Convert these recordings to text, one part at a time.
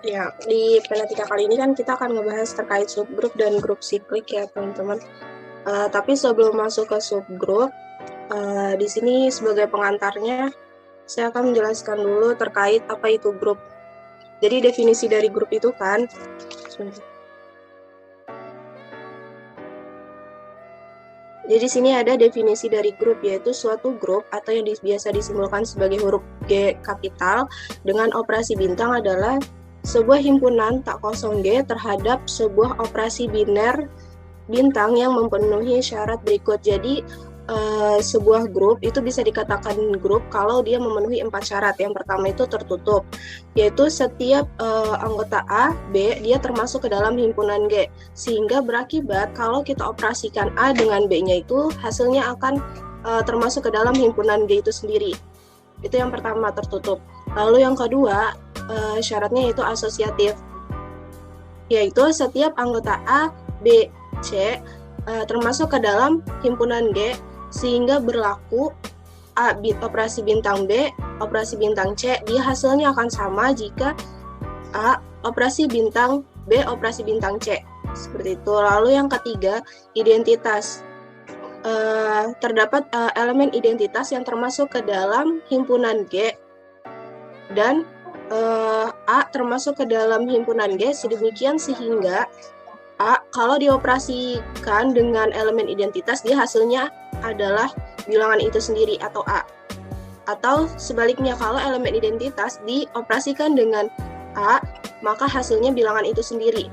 Ya, di Penetika kali ini kan kita akan ngebahas terkait subgrup dan grup siklik ya teman-teman. Tapi sebelum masuk ke subgrup, di sini sebagai pengantarnya, saya akan menjelaskan dulu terkait apa itu grup. Jadi definisi dari grup itu kan, jadi sini ada definisi dari grup, yaitu suatu grup atau yang biasa disimbolkan sebagai huruf G kapital dengan operasi bintang adalah sebuah himpunan tak kosong G terhadap sebuah operasi biner bintang yang memenuhi syarat berikut. Jadi sebuah grup itu bisa dikatakan grup kalau dia memenuhi 4 syarat. Yang pertama itu tertutup, yaitu setiap anggota A, B, dia termasuk ke dalam himpunan G, sehingga berakibat kalau kita operasikan A dengan B-nya itu hasilnya akan termasuk ke dalam himpunan G itu sendiri. Itu yang pertama, tertutup. Lalu yang kedua, syaratnya yaitu asosiatif, yaitu setiap anggota A, B, C termasuk ke dalam himpunan G sehingga berlaku A operasi bintang B, operasi bintang C, dia hasilnya akan sama jika A operasi bintang B, operasi bintang C. Seperti itu. Lalu yang ketiga, identitas. Terdapat elemen identitas yang termasuk ke dalam himpunan G dan A termasuk ke dalam himpunan G, sedemikian sehingga A kalau dioperasikan dengan elemen identitas, dia hasilnya adalah bilangan itu sendiri atau A. Atau sebaliknya, kalau elemen identitas dioperasikan dengan A, maka hasilnya bilangan itu sendiri.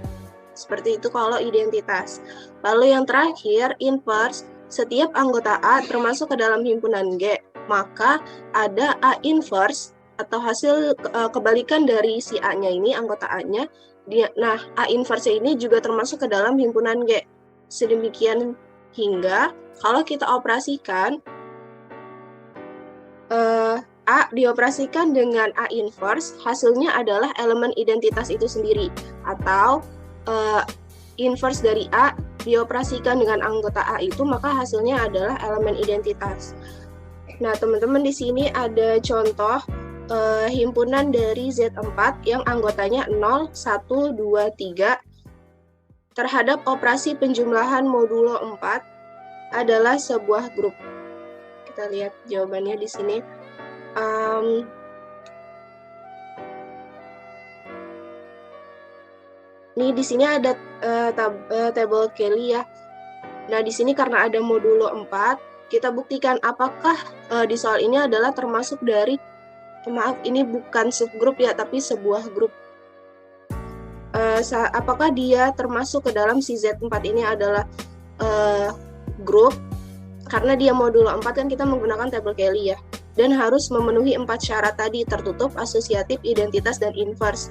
Seperti itu kalau identitas. Lalu yang terakhir, inverse. Setiap anggota A termasuk ke dalam himpunan G, maka ada A inverse atau hasil kebalikan dari si A-nya ini, anggota A-nya. Nah, A inverse ini juga termasuk ke dalam himpunan G. Sedemikian hingga kalau kita operasikan A dioperasikan dengan A inverse, hasilnya adalah elemen identitas itu sendiri. Atau inverse dari A dioperasikan dengan anggota A itu, maka hasilnya adalah elemen identitas. Nah, teman-teman, di sini ada contoh himpunan dari Z4 yang anggotanya 0, 1, 2, 3 terhadap operasi penjumlahan modulo 4 adalah sebuah grup. Kita lihat jawabannya di sini. Ini di sini ada tabel Kelly ya. Nah, di sini karena ada modulo 4, kita buktikan apakah di soal ini adalah termasuk dari, maaf, ini bukan subgrup ya, tapi sebuah grup. Apakah dia termasuk ke dalam si Z4 ini adalah grup? Karena dia modulo 4 kan kita menggunakan tabel Kelly ya, dan harus memenuhi 4 syarat tadi, tertutup, asosiatif, identitas, dan inverse.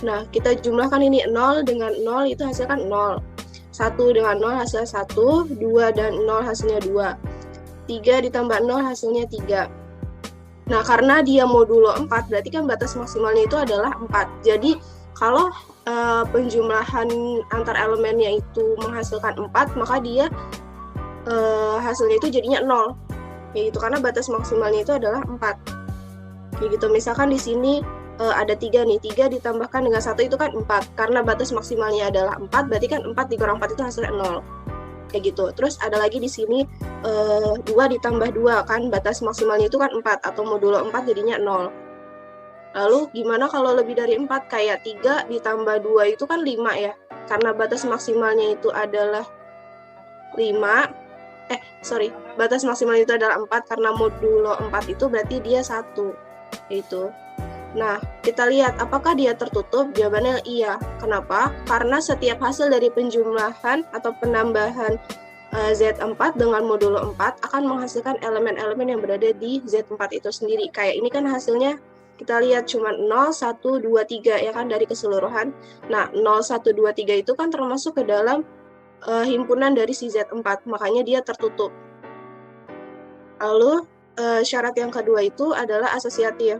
Nah, kita jumlahkan ini 0 dengan 0 itu hasilkan 0. 1 dengan 0 hasilnya 1, 2 dan 0 hasilnya 2. 3 ditambah 0 hasilnya 3. Nah, karena dia modulo 4, berarti kan batas maksimalnya itu adalah 4. Jadi, kalau penjumlahan antar elemennya itu menghasilkan 4, maka dia hasilnya itu jadinya 0. Kayak gitu, karena batas maksimalnya itu adalah 4. Kayak gitu, misalkan di sini ada 3 nih, 3 ditambahkan dengan 1 itu kan 4. Karena batas maksimalnya adalah 4, berarti kan 4 dikurang 4 itu hasilnya 0. Kayak gitu. Terus ada lagi di sini 2 ditambah 2, kan batas maksimalnya itu kan 4, atau modulo 4 jadinya 0. Lalu gimana kalau lebih dari 4, kayak 3 ditambah 2 itu kan 5 ya. Karena batas maksimalnya itu adalah 5. Batas maksimalnya itu adalah 4, karena modulo 4 itu berarti dia 1. Itu. Nah, kita lihat apakah dia tertutup? Jawabannya iya. Kenapa? Karena setiap hasil dari penjumlahan atau penambahan Z4 dengan modulo 4 akan menghasilkan elemen-elemen yang berada di Z4 itu sendiri. Kayak ini kan hasilnya kita lihat cuma 0, 1, 2, 3 ya kan dari keseluruhan. Nah, 0, 1, 2, 3 itu kan termasuk ke dalam himpunan dari si Z4, makanya dia tertutup. Lalu syarat yang kedua itu adalah asosiatif.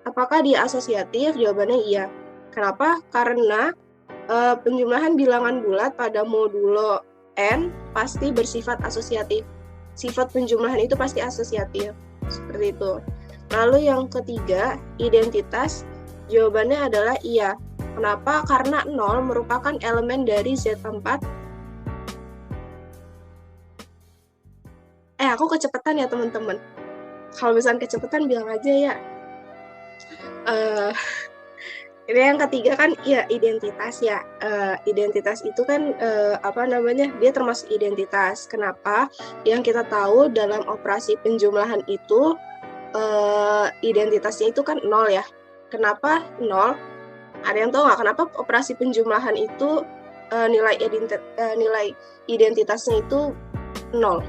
Apakah dia asosiatif? Jawabannya iya. Kenapa? Karena penjumlahan bilangan bulat pada modulo N pasti bersifat asosiatif. Sifat penjumlahan itu pasti asosiatif. Seperti itu. Lalu yang ketiga, identitas. Jawabannya adalah iya. Kenapa? Karena 0 merupakan elemen dari Z4. Aku kecepatan ya teman-teman. Kalau misalnya kecepatan bilang aja ya. Ini yang ketiga kan ya identitas ya. Identitas itu kan dia termasuk identitas. Kenapa? Yang kita tahu dalam operasi penjumlahan itu identitasnya itu kan 0 ya. Kenapa 0? Ada yang tahu nggak kenapa operasi penjumlahan itu nilai identitasnya itu 0?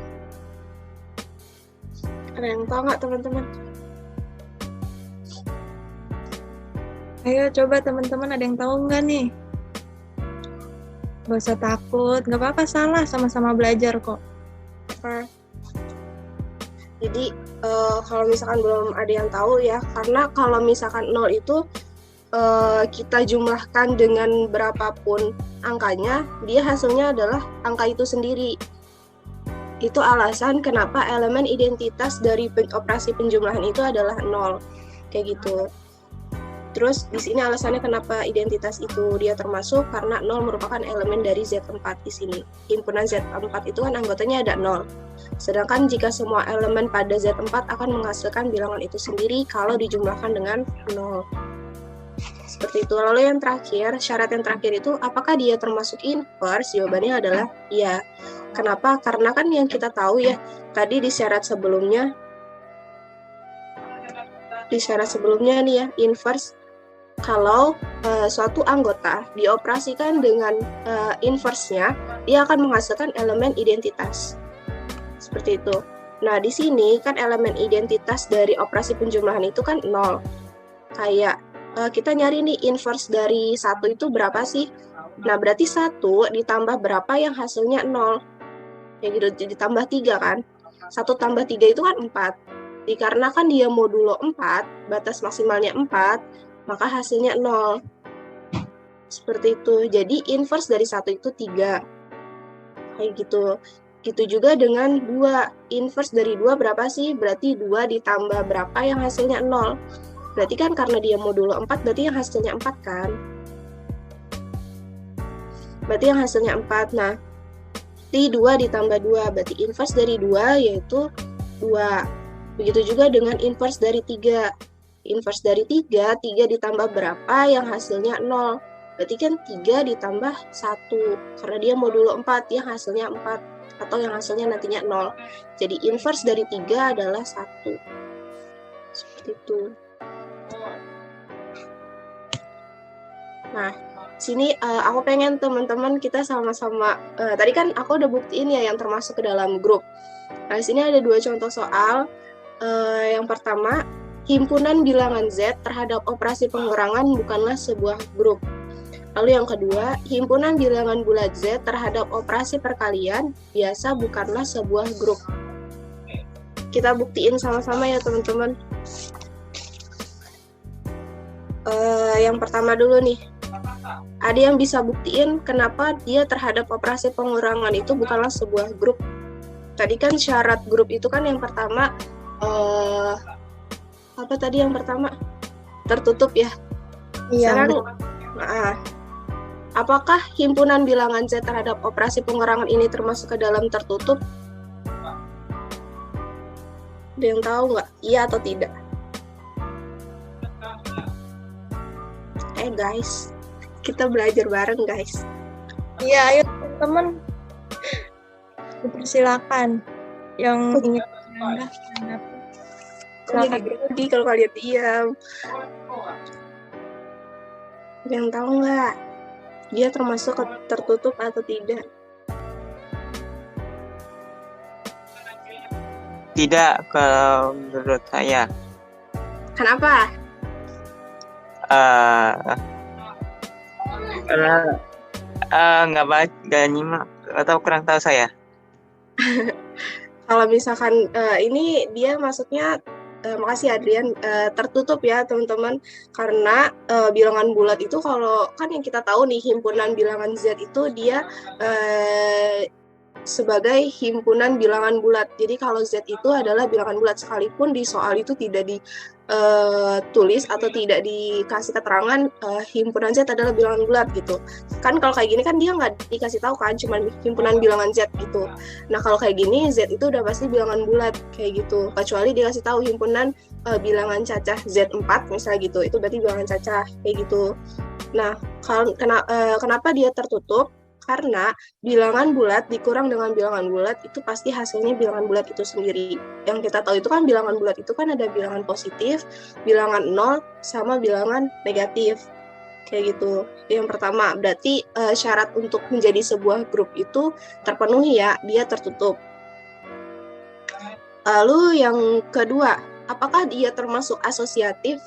Ada yang tahu nggak teman-teman? Ayo coba teman-teman, ada yang tahu nggak nih? Gak usah takut, nggak apa-apa salah, sama-sama belajar kok. Jadi kalau misalkan belum ada yang tahu ya, karena kalau misalkan 0 itu kita jumlahkan dengan berapapun angkanya, dia hasilnya adalah angka itu sendiri. Itu alasan kenapa elemen identitas dari operasi penjumlahan itu adalah 0. Kayak gitu. Terus di sini alasannya kenapa identitas itu dia termasuk, karena 0 merupakan elemen dari Z4 di sini. Himpunan Z4 itu kan anggotanya ada 0. Sedangkan jika semua elemen pada Z4 akan menghasilkan bilangan itu sendiri kalau dijumlahkan dengan 0. Seperti itu. Lalu yang terakhir, syarat yang terakhir itu apakah dia termasuk inverse? Jawabannya adalah iya. Kenapa? Karena kan yang kita tahu ya, tadi di syarat sebelumnya nih ya, inverse, kalau suatu anggota dioperasikan dengan inverse-nya, dia akan menghasilkan elemen identitas. Seperti itu. Nah, di sini kan elemen identitas dari operasi penjumlahan itu kan 0. Kayak kita nyari nih inverse dari 1 itu berapa sih? Nah, berarti 1 ditambah berapa yang hasilnya 0? Ya gitu, ditambah 3 kan? 1 tambah 3 itu kan 4. Dikarenakan dia modulo 4, batas maksimalnya 4, maka hasilnya 0. Seperti itu. Jadi inverse dari 1 itu 3. Kayak gitu. Gitu juga dengan 2. Inverse dari 2 berapa sih? Berarti 2 ditambah berapa yang hasilnya 0? Berarti kan karena dia modulo 4, berarti yang hasilnya 4 kan? Berarti yang hasilnya 4. Nah, di 2 ditambah 2, berarti inverse dari 2 yaitu 2. Begitu juga dengan inverse dari 3. Inverse dari 3 ditambah berapa yang hasilnya 0. Berarti kan 3 ditambah 1. Karena dia modulo 4, yang hasilnya 4. Atau yang hasilnya nantinya 0. Jadi inverse dari 3 adalah 1. Seperti itu. Nah, sini aku pengen teman-teman kita sama-sama, tadi kan aku udah buktiin ya yang termasuk ke dalam grup. Nah, sini ada 2 contoh soal. Yang pertama, himpunan bilangan Z terhadap operasi pengurangan bukanlah sebuah grup. Lalu yang kedua, himpunan bilangan bulat Z terhadap operasi perkalian biasa bukanlah sebuah grup. Kita buktiin sama-sama ya teman-teman. Yang pertama dulu nih. Ada yang bisa buktiin kenapa dia terhadap operasi pengurangan itu bukanlah sebuah grup. Tadi kan syarat grup itu kan yang pertama, apa tadi yang pertama? Tertutup ya? Iya. Sekarang, apakah himpunan bilangan Z terhadap operasi pengurangan ini termasuk ke dalam tertutup? Ada yang tahu nggak? Iya atau tidak? Guys, kita belajar bareng guys. Iya, ayo teman-teman. Silakan. Yang ingin menanggapi. Kalau kalian diam. Ada yang tahu nggak? Dia termasuk tertutup atau tidak? Tidak, kalau menurut saya. Kenapa? Karena nggak nyimak atau kurang tahu saya. Kalau misalkan ini dia maksudnya, makasih Adrian, tertutup ya teman-teman, karena bilangan bulat itu kalau kan yang kita tahu nih himpunan bilangan Z itu dia sebagai himpunan bilangan bulat. Jadi kalau Z itu adalah bilangan bulat, sekalipun di soal itu tidak ditulis atau tidak dikasih keterangan himpunan Z adalah bilangan bulat gitu. Kan kalau kayak gini kan dia nggak dikasih tahu kan, cuma himpunan bilangan Z gitu. Nah kalau kayak gini Z itu udah pasti bilangan bulat kayak gitu. Kecuali dikasih tahu himpunan bilangan cacah Z4 misalnya gitu, itu berarti bilangan cacah kayak gitu. Nah, kenapa dia tertutup? Karena bilangan bulat dikurang dengan bilangan bulat itu pasti hasilnya bilangan bulat itu sendiri. Yang kita tahu itu kan bilangan bulat itu kan ada bilangan positif, bilangan 0, sama bilangan negatif. Kayak gitu. Yang pertama, berarti syarat untuk menjadi sebuah grup itu terpenuhi ya, dia tertutup. Lalu yang kedua, apakah dia termasuk asosiatif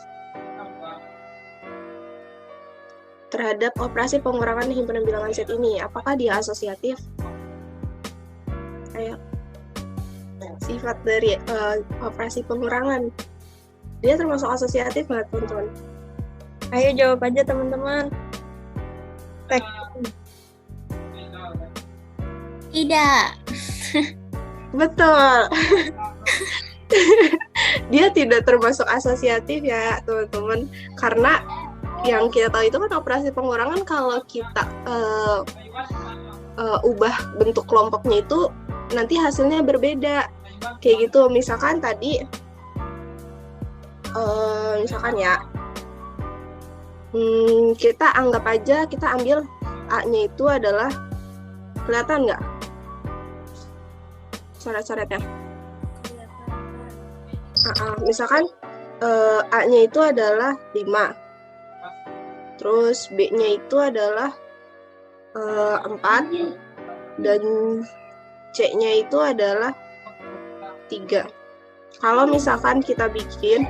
terhadap operasi pengurangan himpunan bilangan Z ini? Apakah dia asosiatif? Ayo. Sifat dari operasi pengurangan. Dia termasuk asosiatif nggak, teman-teman? Ayo jawab aja teman-teman. Tidak. Betul. Dia tidak termasuk asosiatif ya, teman-teman. Karena yang kita tahu itu kan operasi pengurangan kalau kita ubah bentuk kelompoknya itu nanti hasilnya berbeda kayak gitu. Misalkan tadi misalkan ya kita anggap aja kita ambil A-nya itu adalah, kelihatan nggak coret-coretnya? Misalkan A-nya itu adalah 5, terus B-nya itu adalah 4, dan C-nya itu adalah 3. Kalau misalkan kita bikin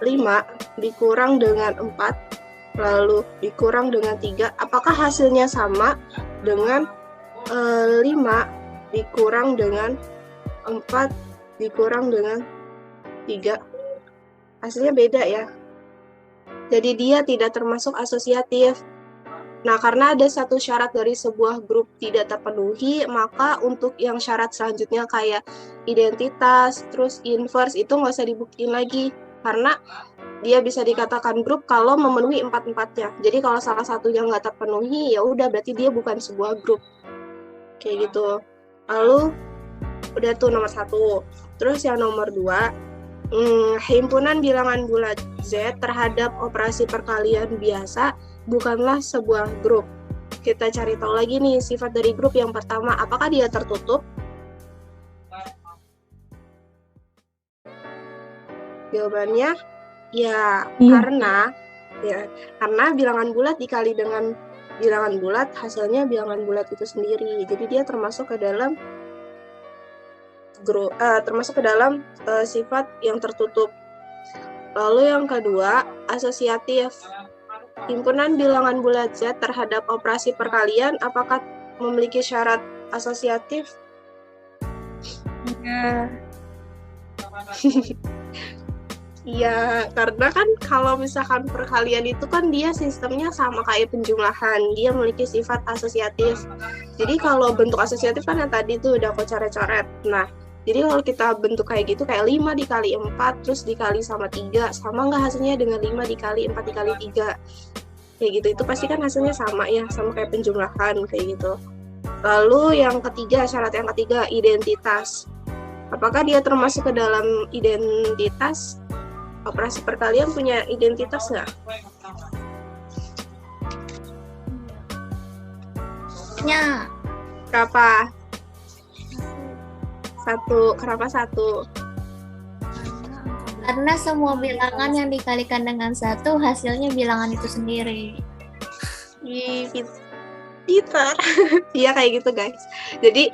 5 dikurang dengan 4, lalu dikurang dengan 3, apakah hasilnya sama dengan 5 dikurang dengan 4 dikurang dengan 3? Hasilnya beda ya. Jadi dia tidak termasuk asosiatif. Nah, karena ada satu syarat dari sebuah grup tidak terpenuhi, maka untuk yang syarat selanjutnya kayak identitas, terus inverse, itu nggak usah dibuktiin lagi. Karena dia bisa dikatakan grup kalau memenuhi 4-4-nya. Jadi kalau salah satunya nggak terpenuhi, ya udah berarti dia bukan sebuah grup. Kayak gitu. Lalu, udah tuh nomor 1. Terus yang nomor 2, himpunan bilangan bulat Z terhadap operasi perkalian biasa bukanlah sebuah grup. Kita cari tahu lagi nih sifat dari grup yang pertama, apakah dia tertutup? Jawabannya ya, karena bilangan bulat dikali dengan bilangan bulat, hasilnya bilangan bulat itu sendiri. Jadi dia termasuk ke dalam sifat yang tertutup. Lalu yang kedua, asosiatif. Himpunan bilangan bulat Z terhadap operasi perkalian apakah memiliki syarat asosiatif? Ya. Iya, karena kan kalau misalkan perkalian itu kan dia sistemnya sama kayak penjumlahan, dia memiliki sifat asosiatif. Jadi kalau bentuk asosiatif kan yang tadi tuh udah aku coret-coret. Nah, jadi kalau kita bentuk kayak gitu, kayak 5 dikali 4, terus dikali sama 3, sama nggak hasilnya dengan 5 dikali 4 dikali 3? Kayak gitu, itu pasti kan hasilnya sama ya, sama kayak penjumlahan, kayak gitu. Lalu yang ketiga, syarat yang ketiga, identitas. Apakah dia termasuk ke dalam identitas? Operasi perkalian punya identitas nggak? Ya. Berapa? 1. Kenapa 1? Karena semua bilangan yang dikalikan dengan 1 hasilnya bilangan itu sendiri. Pintar. Iya kayak gitu guys. Jadi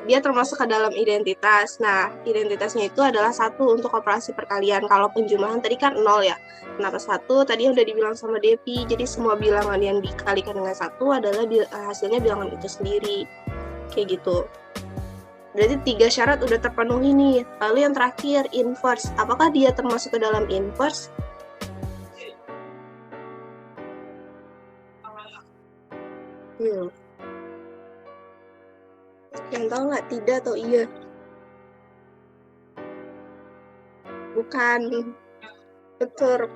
dia termasuk ke dalam identitas. Nah, identitasnya itu adalah 1 untuk operasi perkalian. Kalau penjumlahan tadi kan 0 ya. Kenapa 1? Tadi udah dibilang sama Devi. Jadi semua bilangan yang dikalikan dengan 1 adalah hasilnya bilangan itu sendiri. Kayak gitu. Berarti 3 syarat udah terpenuhi nih. Lalu yang terakhir, inverse. Apakah dia termasuk ke dalam inverse? Yang tahu nggak tidak atau iya? Bukan. Betul,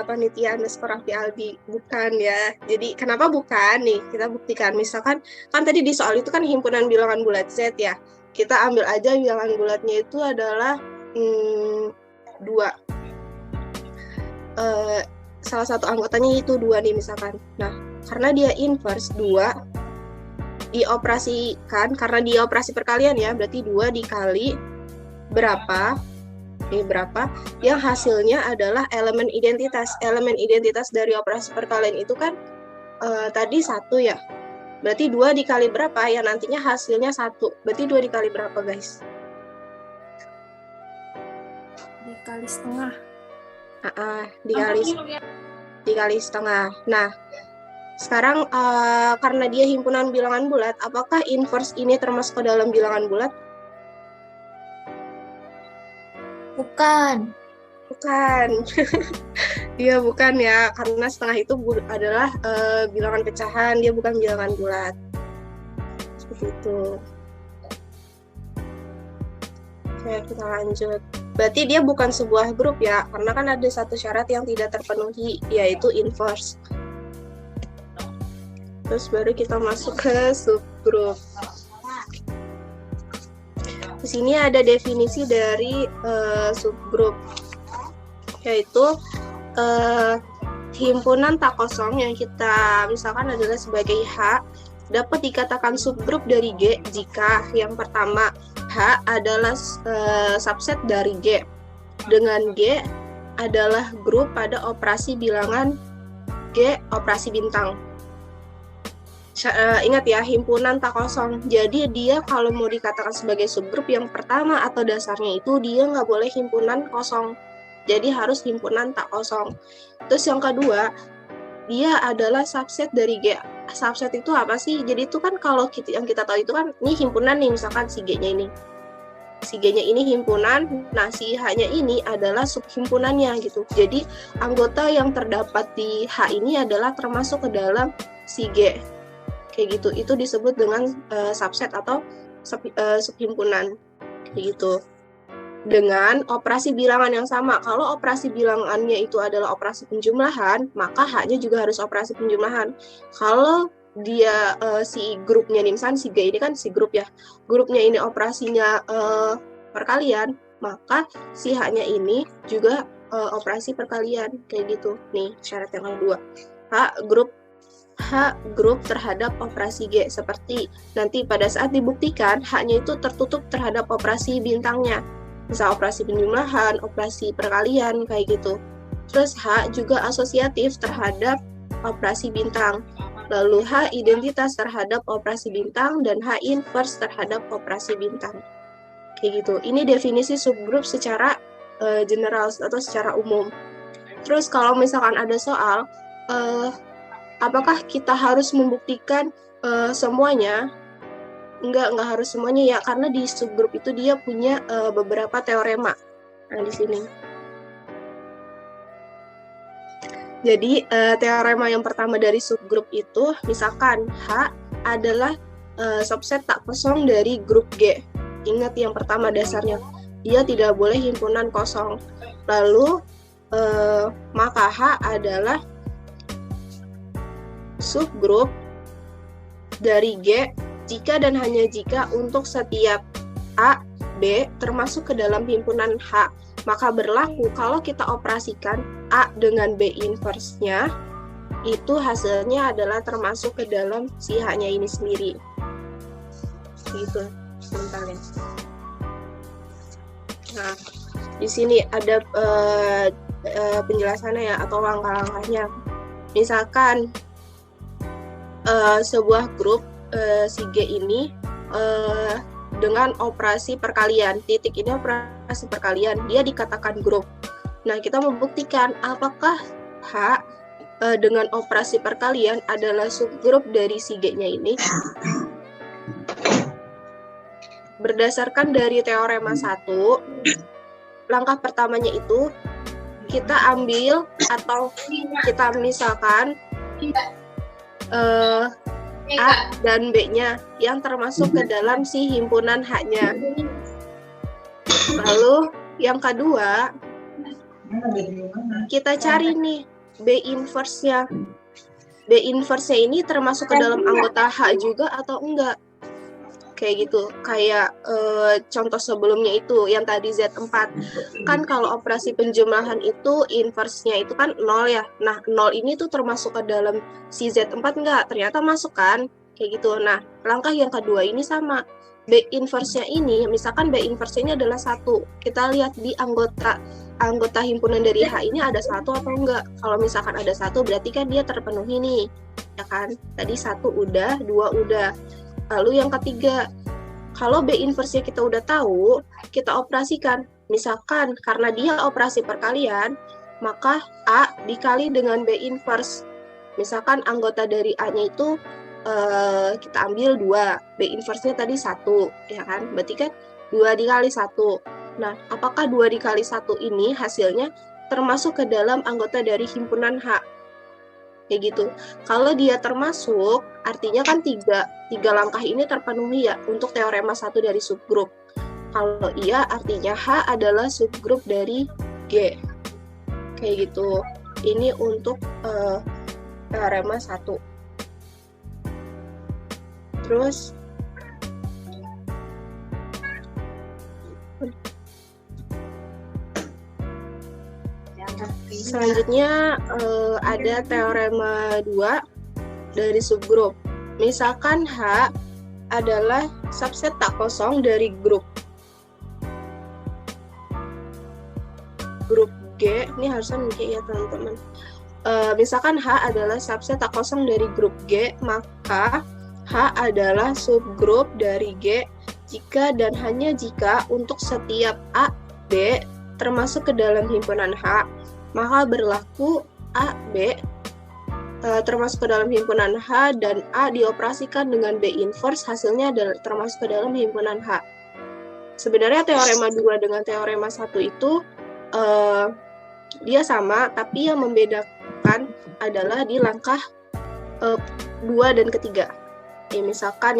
panitia underscore Raffi Aldi. Bukan ya. Jadi kenapa bukan nih? Kita buktikan. Misalkan kan tadi di soal itu kan himpunan bilangan bulat Z ya. Kita ambil aja bilangan bulatnya itu adalah 2. Salah satu anggotanya itu 2 nih misalkan. Nah, karena dia inverse 2 dioperasikan, karena dia operasi perkalian ya, berarti 2 dikali berapa? Ini berapa? Yang hasilnya adalah elemen identitas. Elemen identitas dari operasi perkalian itu kan tadi 1 ya. Berarti 2 dikali berapa? Ya nantinya hasilnya 1. Berarti 2 dikali berapa guys? Dikali setengah. Dikali setengah. Nah, sekarang karena dia himpunan bilangan bulat, apakah inverse ini termasuk ke dalam bilangan bulat? Bukan. Iya bukan ya, karena setengah itu adalah bilangan pecahan, dia bukan bilangan bulat. Seperti itu. Oke, kita lanjut. Berarti dia bukan sebuah grup ya, karena kan ada satu syarat yang tidak terpenuhi, yaitu inverse. Terus baru kita masuk ke subgrup. Di sini ada definisi dari subgrup, yaitu himpunan tak kosong yang kita misalkan adalah sebagai H dapat dikatakan subgrup dari G jika yang pertama H adalah subset dari G, dengan G adalah grup pada operasi bilangan G operasi bintang. Ingat ya, himpunan tak kosong. Jadi dia kalau mau dikatakan sebagai subgrup, yang pertama atau dasarnya itu dia nggak boleh himpunan kosong. Jadi harus himpunan tak kosong. Terus yang kedua, dia adalah subset dari G. Subset itu apa sih? Jadi itu kan kalau yang kita tahu itu kan, ini himpunan nih, misalkan si G-nya ini. Si G-nya ini himpunan, nah si H-nya ini adalah subhimpunannya gitu. Jadi anggota yang terdapat di H ini adalah termasuk ke dalam si G. Kayak gitu, itu disebut dengan subset atau subhimpunan kayak gitu. Dengan operasi bilangan yang sama. Kalau operasi bilangannya itu adalah operasi penjumlahan, maka H-nya juga harus operasi penjumlahan. Kalau dia si grupnya nih, misalnya si G ini kan si grup ya, grupnya ini operasinya perkalian, maka si H-nya ini juga operasi perkalian kayak gitu. Nih syarat yang kedua, H grup terhadap operasi G, seperti nanti pada saat dibuktikan H-nya itu tertutup terhadap operasi bintangnya, misal operasi penjumlahan, operasi perkalian kayak gitu. Terus H juga asosiatif terhadap operasi bintang, lalu H identitas terhadap operasi bintang, dan H inverse terhadap operasi bintang kayak gitu. Ini definisi subgrup secara general atau secara umum. Terus kalau misalkan ada soal apakah kita harus membuktikan semuanya? Enggak harus semuanya ya, karena di subgrup itu dia punya beberapa teorema. Nah, di sini. Jadi, teorema yang pertama dari subgrup itu, misalkan H adalah subset tak kosong dari grup G. Ingat yang pertama dasarnya, dia tidak boleh himpunan kosong. Lalu, maka H adalah subgrup dari G jika dan hanya jika untuk setiap A, B termasuk ke dalam himpunan H, maka berlaku kalau kita operasikan A dengan B inverse-nya, itu hasilnya adalah termasuk ke dalam si H-nya ini sendiri. Gitu, sebentar ya. Nah, di sini ada penjelasannya ya, atau langkah-langkahnya. Misalkan sebuah grup si G ini dengan operasi perkalian, titik ini operasi perkalian, dia dikatakan grup. Nah, kita membuktikan apakah H dengan operasi perkalian adalah subgrup dari si G-nya ini. Berdasarkan dari teorema 1, langkah pertamanya itu kita ambil atau kita misalkan A dan B-nya yang termasuk ke dalam si himpunan H-nya. Lalu yang kedua, kita cari nih B inverse-nya. B inverse-nya ini termasuk ke dalam anggota H juga atau enggak? Kayak gitu, kayak contoh sebelumnya itu yang tadi Z4. Kan kalau operasi penjumlahan itu inverse-nya itu kan 0 ya. Nah, 0 ini tuh termasuk ke dalam si Z4 enggak? Ternyata masuk kan? Kayak gitu. Nah, langkah yang kedua ini sama. B inverse-nya ini, misalkan B inverse-nya adalah 1. Kita lihat di anggota himpunan dari H ini ada 1 atau enggak. Kalau misalkan ada 1 berarti kan dia terpenuhi nih. Ya kan? Tadi 1 udah, 2 udah. Lalu yang ketiga, kalau B inverse-nya kita udah tahu, kita operasikan. Misalkan karena dia operasi perkalian, maka A dikali dengan B inverse. Misalkan anggota dari A-nya itu kita ambil 2, B inverse-nya tadi 1, ya kan? Berarti kan 2 dikali 1. Nah, apakah 2 dikali 1 ini hasilnya termasuk ke dalam anggota dari himpunan H? Kayak gitu. Kalau dia termasuk, artinya kan tiga langkah ini terpenuhi ya untuk teorema 1 dari subgrup. Kalau iya, artinya H adalah subgrup dari G. Kayak gitu. Ini untuk teorema 1. Terus selanjutnya ada teorema 2 dari subgrup. Misalkan H adalah subset tak kosong dari grup G. Ini harusnya G ya teman-teman. Misalkan H adalah subset tak kosong dari grup G, maka H adalah subgrup dari G jika dan hanya jika untuk setiap A, B termasuk ke dalam himpunan H, maka berlaku A, B termasuk ke dalam himpunan H dan A dioperasikan dengan B inverse, hasilnya adalah termasuk ke dalam himpunan H. Sebenarnya teorema 2 dengan teorema 1 itu dia sama, tapi yang membedakan adalah di langkah 2 dan ketiga. Ya, misalkan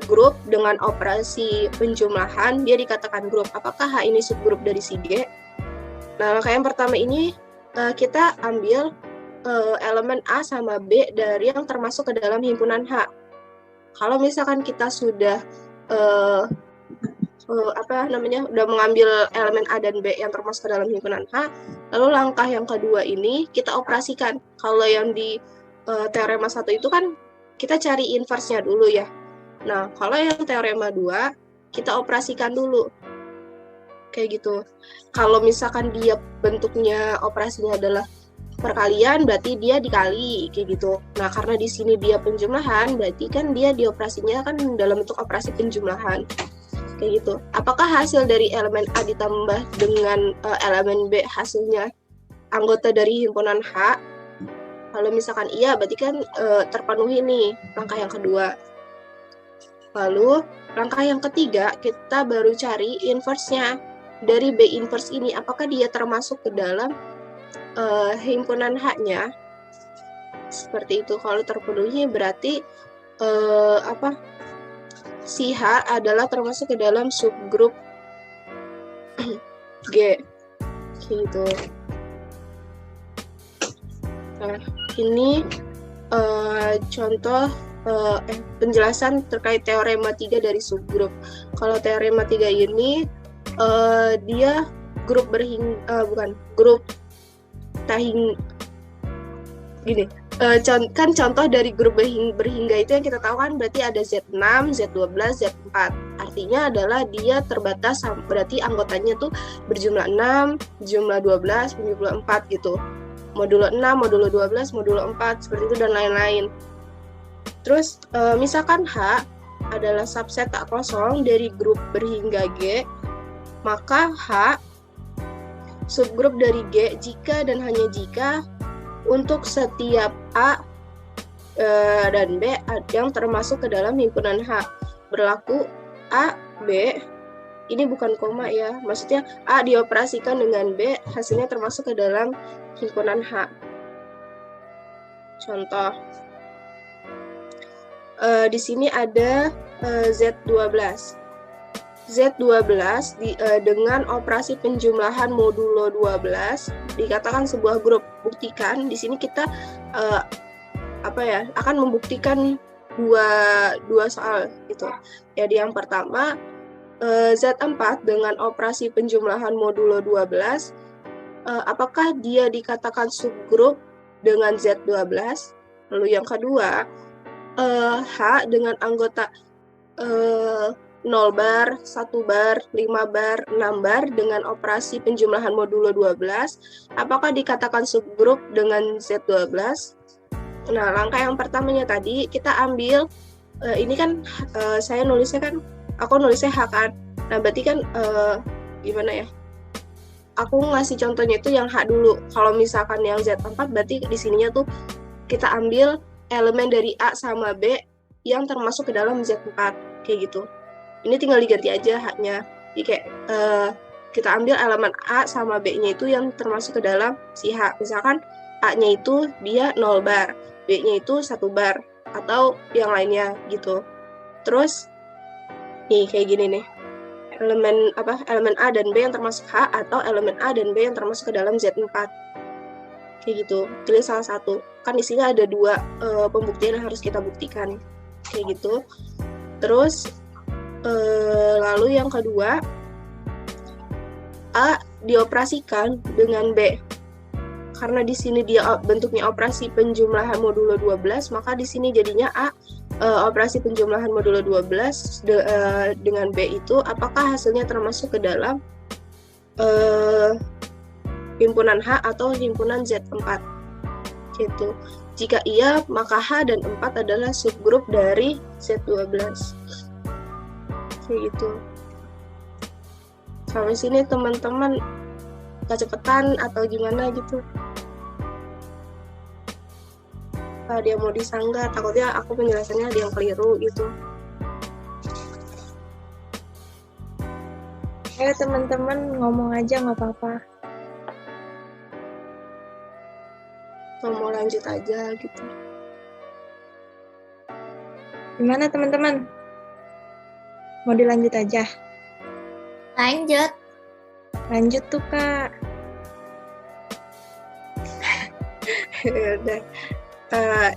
grup dengan operasi penjumlahan dia dikatakan grup. Apakah H ini subgrup dari si G? Nah, langkah yang pertama ini kita ambil elemen A sama B dari yang termasuk ke dalam himpunan H. Kalau misalkan kita sudah udah mengambil elemen A dan B yang termasuk ke dalam himpunan H, lalu langkah yang kedua ini kita operasikan. Kalau yang di teorema 1 itu kan kita cari inverse-nya dulu ya. Nah, kalau yang teorema 2 kita operasikan dulu. Kayak gitu. Kalau misalkan dia bentuknya operasinya adalah perkalian, berarti dia dikali kayak gitu. Nah, karena di sini dia penjumlahan, berarti kan dia dioperasinya kan dalam bentuk operasi penjumlahan. Kayak gitu. Apakah hasil dari elemen A ditambah dengan elemen B hasilnya anggota dari himpunan H? Kalau misalkan iya, berarti kan terpenuhi nih langkah yang kedua. Lalu langkah yang ketiga, kita baru cari inverse-nya. Dari B inverse ini, apakah dia termasuk ke dalam himpunan H-nya? Seperti itu. Kalau terpenuhi berarti si H adalah termasuk ke dalam subgrup G. Gitu. Nah, ini contoh penjelasan terkait teorema 3 dari subgrup. Kalau teorema 3 ini dia grup kan contoh dari grup berhingga itu yang kita tahu kan berarti ada Z6, Z12, Z4. Artinya adalah dia terbatas, berarti anggotanya tuh berjumlah 6, jumlah 12, berjumlah 4 gitu. Modulo 6, modulo 12, modulo 4, seperti itu dan lain-lain. Terus misalkan H adalah subset tak kosong dari grup berhingga G, maka H subgrup dari G jika dan hanya jika untuk setiap A dan B yang termasuk ke dalam himpunan H. Berlaku A, B, ini bukan koma ya, maksudnya A dioperasikan dengan B, hasilnya termasuk ke dalam himpunan H. Contoh, di sini ada Z12. Z12 dengan operasi penjumlahan modulo 12 dikatakan sebuah grup. Buktikan. Di sini kita akan membuktikan dua soal gitu. Jadi yang pertama, Z4 dengan operasi penjumlahan modulo 12 apakah dia dikatakan subgrup dengan Z12? Lalu yang kedua, H dengan anggota 0 bar, 1 bar, 5 bar, 6 bar dengan operasi penjumlahan modulo 12, apakah dikatakan subgrup dengan Z12? Nah, langkah yang pertamanya tadi, kita ambil, ini kan aku nulisnya H kan, nah berarti kan, gimana ya, aku ngasih contohnya itu yang H dulu, kalau misalkan yang Z4, berarti di sininya tuh, kita ambil elemen dari A sama B, yang termasuk ke dalam Z4, kayak gitu. Ini tinggal diganti aja H-nya. Jadi kayak kita ambil elemen A sama B-nya itu yang termasuk ke dalam si H. Misalkan A-nya itu dia 0 bar, B-nya itu 1 bar, atau yang lainnya gitu. Terus, nih kayak gini nih. Elemen A dan B yang termasuk H, atau elemen A dan B yang termasuk ke dalam Z4. Kayak gitu. Pilih salah satu. Kan di sini ada 2 pembuktian yang harus kita buktikan. Kayak gitu. Terus, lalu yang kedua, A dioperasikan dengan B. Karena di sini dia bentuknya operasi penjumlahan modulo 12, maka di sini jadinya A operasi penjumlahan modulo 12 dengan B itu apakah hasilnya termasuk ke dalam himpunan H atau himpunan Z4. Gitu. Jika iya, maka H dan 4 adalah subgrup dari Z12. Kayak gitu. Sampai sini teman-teman kecepatan atau gimana gitu. Dia mau disanggah, takutnya aku penjelasannya ada yang keliru gitu. Teman-teman ngomong aja nggak apa-apa. Atau mau lanjut aja gitu. Gimana teman-teman? Mau dilanjut aja? Lanjut. Lanjut tuh, Kak. Udah.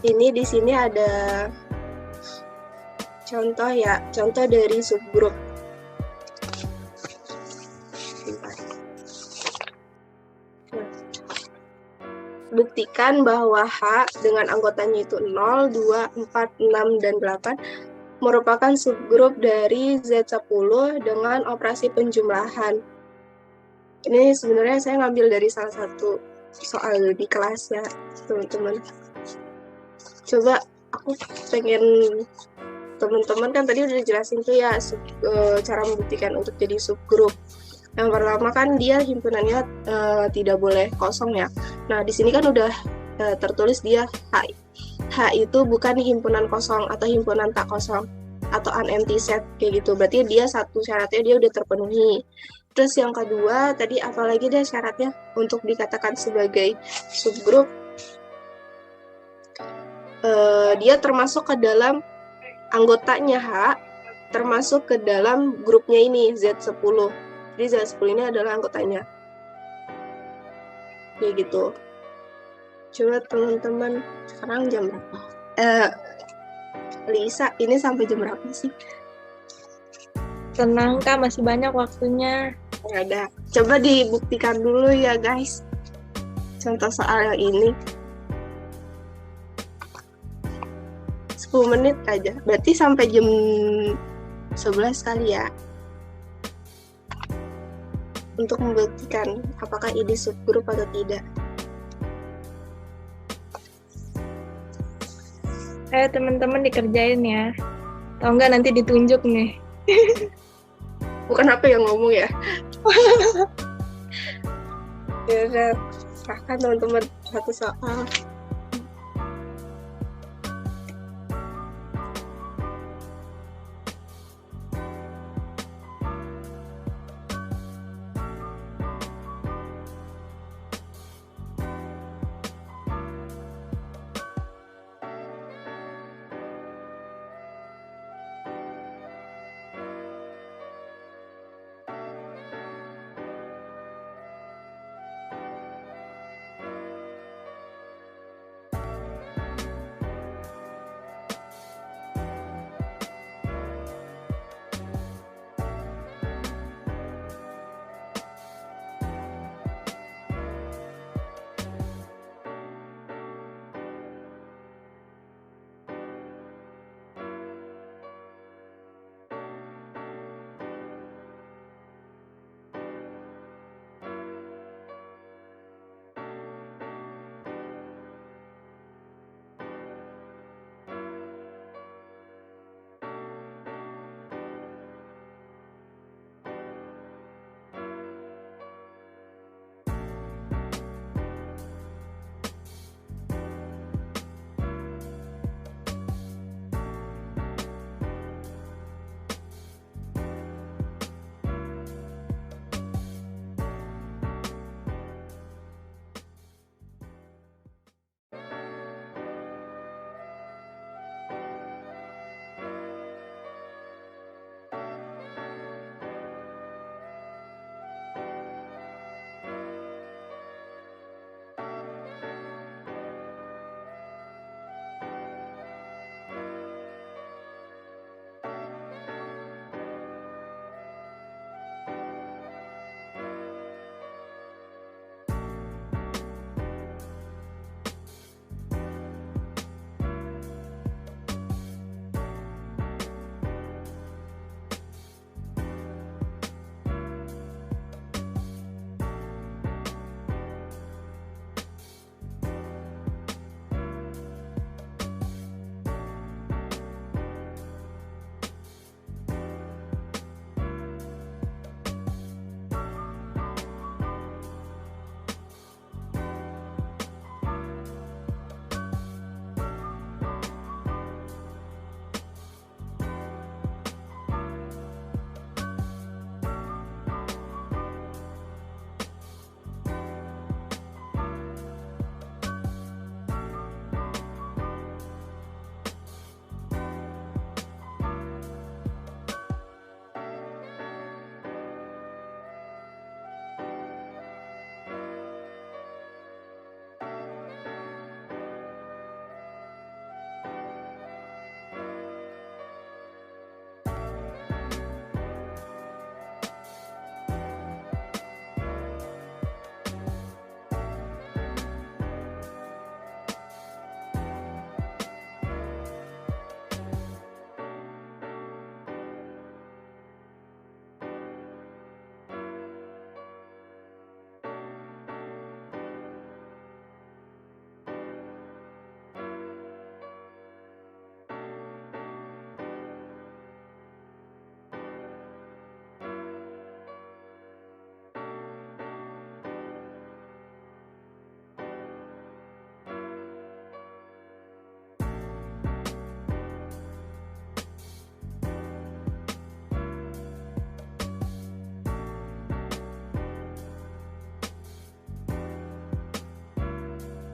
Ini di sini ada contoh ya, contoh dari subgrup. Buktikan bahwa H dengan anggotanya itu 0, 2, 4, 6, dan 8 merupakan subgrup dari Z10 dengan operasi penjumlahan. Ini sebenarnya saya ngambil dari salah satu soal di kelas ya, teman-teman. Coba aku pengen teman-teman kan tadi udah dijelasin tuh ya cara membuktikan untuk jadi subgrup. Yang pertama kan dia himpunannya tidak boleh kosong ya. Nah di sini kan udah tertulis dia H itu bukan himpunan kosong atau himpunan tak kosong atau unempty set kayak gitu. Berarti dia satu syaratnya dia udah terpenuhi. Terus yang kedua tadi apalagi deh syaratnya untuk dikatakan sebagai subgrup, dia termasuk ke dalam anggotanya H, termasuk ke dalam grupnya ini Z10. Jadi Z10 ini adalah anggotanya. Kayak gitu. Coba teman-teman, sekarang jam berapa? Lisa, ini sampai jam berapa sih? Tenang, Kak, masih banyak waktunya. Ya udah, coba dibuktikan dulu ya guys. Contoh soal yang ini. 10 menit aja. Berarti sampai jam 11 kali ya. Untuk membuktikan apakah ini subgrup atau tidak. Teman-teman dikerjain ya. Atau enggak nanti ditunjuk nih. Bukan apa yang ngomong ya. Ya udah, silahkan teman-teman satu soal.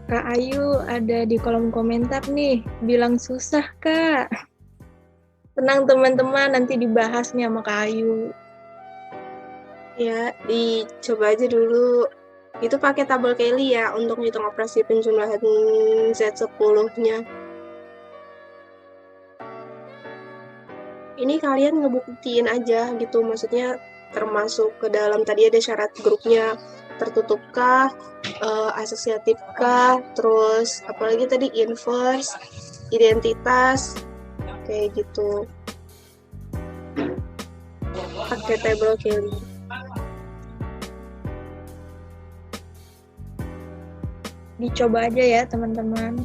Kak Ayu ada di kolom komentar nih, bilang susah Kak. Tenang teman-teman, nanti dibahas nih sama Kak Ayu. Ya, dicoba aja dulu. Itu pakai tabel Kelly ya untuk ngitung operasi penjumlahan Z10-nya. Ini kalian ngebuktiin aja gitu, maksudnya termasuk ke dalam tadi ada syarat grupnya, tertutupkah, asosiatifkah, terus apalagi tadi inverse, identitas, kayak gitu. Pakai tabel Kelly. Dicoba aja ya teman-teman.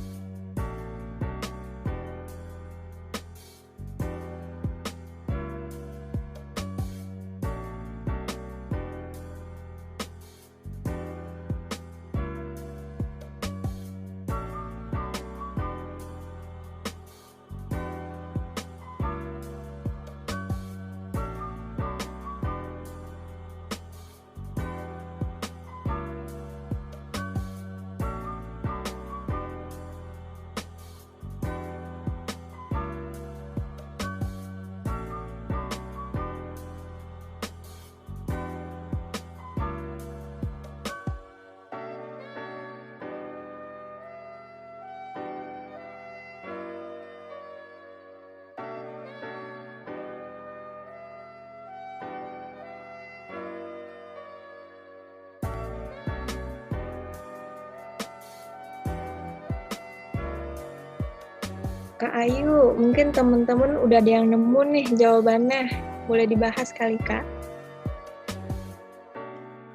Kak Ayu, mungkin teman-teman udah ada yang nemu nih jawabannya. Boleh dibahas kali, Kak?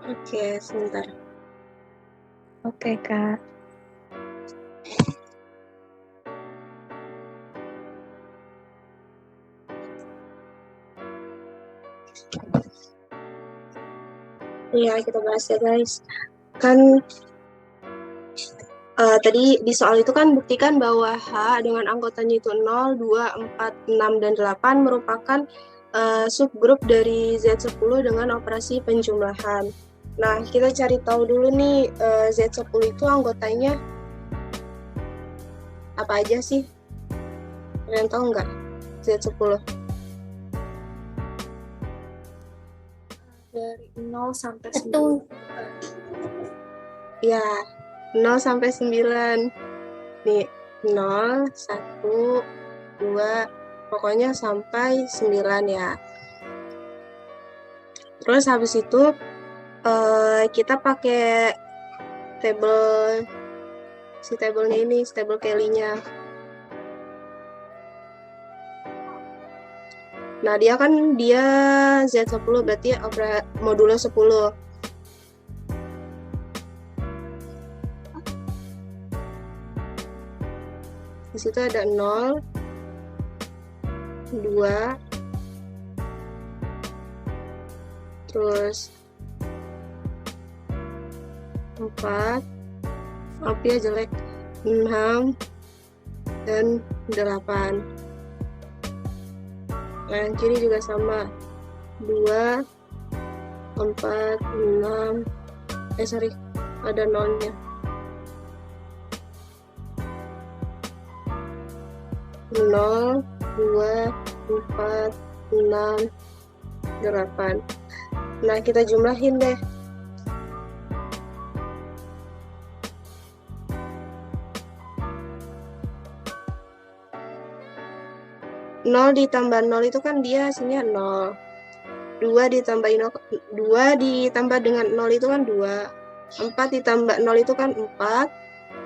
Oke, sebentar. Oke, Kak. Iya, kita bahas ya guys. Kan tadi di soal itu kan buktikan bahwa H dengan anggotanya itu 0, 2, 4, 6, dan 8 merupakan subgrup dari Z10 dengan operasi penjumlahan. Nah, kita cari tahu dulu nih Z10 itu anggotanya apa aja sih? Kalian tahu nggak Z10? Dari 0 sampai 9. Betul. Ya, 0 sampai 9. Nih, 0, 1, 2, pokoknya sampai 9 ya. Terus habis itu kita pakai tabelnya ini, tabel Kelly-nya. Nah, dia Z10 berarti modulo 10. Di situ ada 0, 2, terus 4, maaf ya jelek, 6, dan 8. Nah, yang kiri juga sama, 2, 4, 6, ada 0-nya. 0, 2, 4, 6, 8. Nah, kita jumlahin deh. 0 ditambah 0 itu kan dia hasilnya 0. 2 ditambah dengan 0 itu kan 2. 4 ditambah 0 itu kan 4.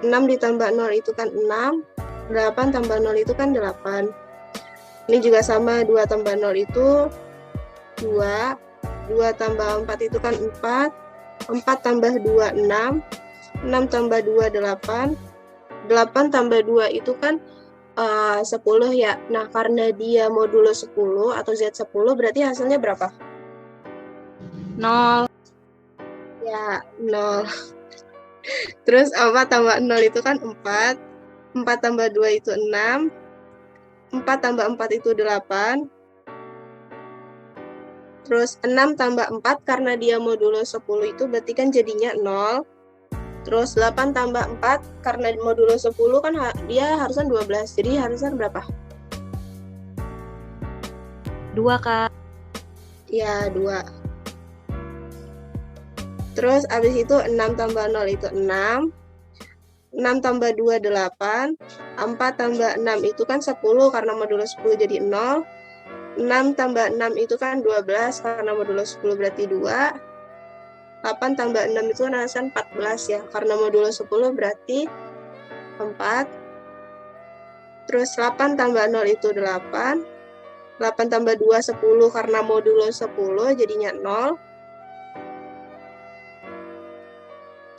6 ditambah 0 itu kan 6. 8 tambah 0 itu kan 8. Ini juga sama, 2 tambah 0 itu 2. 2 tambah 4 itu kan 4. 4 tambah 2, 6. 6 tambah 2, 8. 8 tambah 2 itu kan 10 ya. Nah, karena dia modulo 10 atau Z10 berarti hasilnya berapa? 0. Ya, 0. Terus 4 tambah 0 itu kan 4. 4 tambah 2 itu 6. 4 tambah 4 itu 8. Terus 6 tambah 4 karena dia modulo 10 itu berarti kan jadinya 0. Terus 8 tambah 4, karena modulo 10 kan dia harusnya 12. Jadi harusnya berapa? 2, Kak. Ya, 2. Terus abis itu 6 tambah 0 itu 6. 6 tambah 2, 8. 4 tambah 6 itu kan 10, karena modulo 10 jadi 0. 6 tambah 6 itu kan 12, karena modulo 10 berarti 2. 8 tambah 6 itu kan harusnya 14 ya, karena modulo 10 berarti 4. Terus 8 tambah 0 itu 8. 8 tambah 2, 10, karena modulo 10 jadinya 0.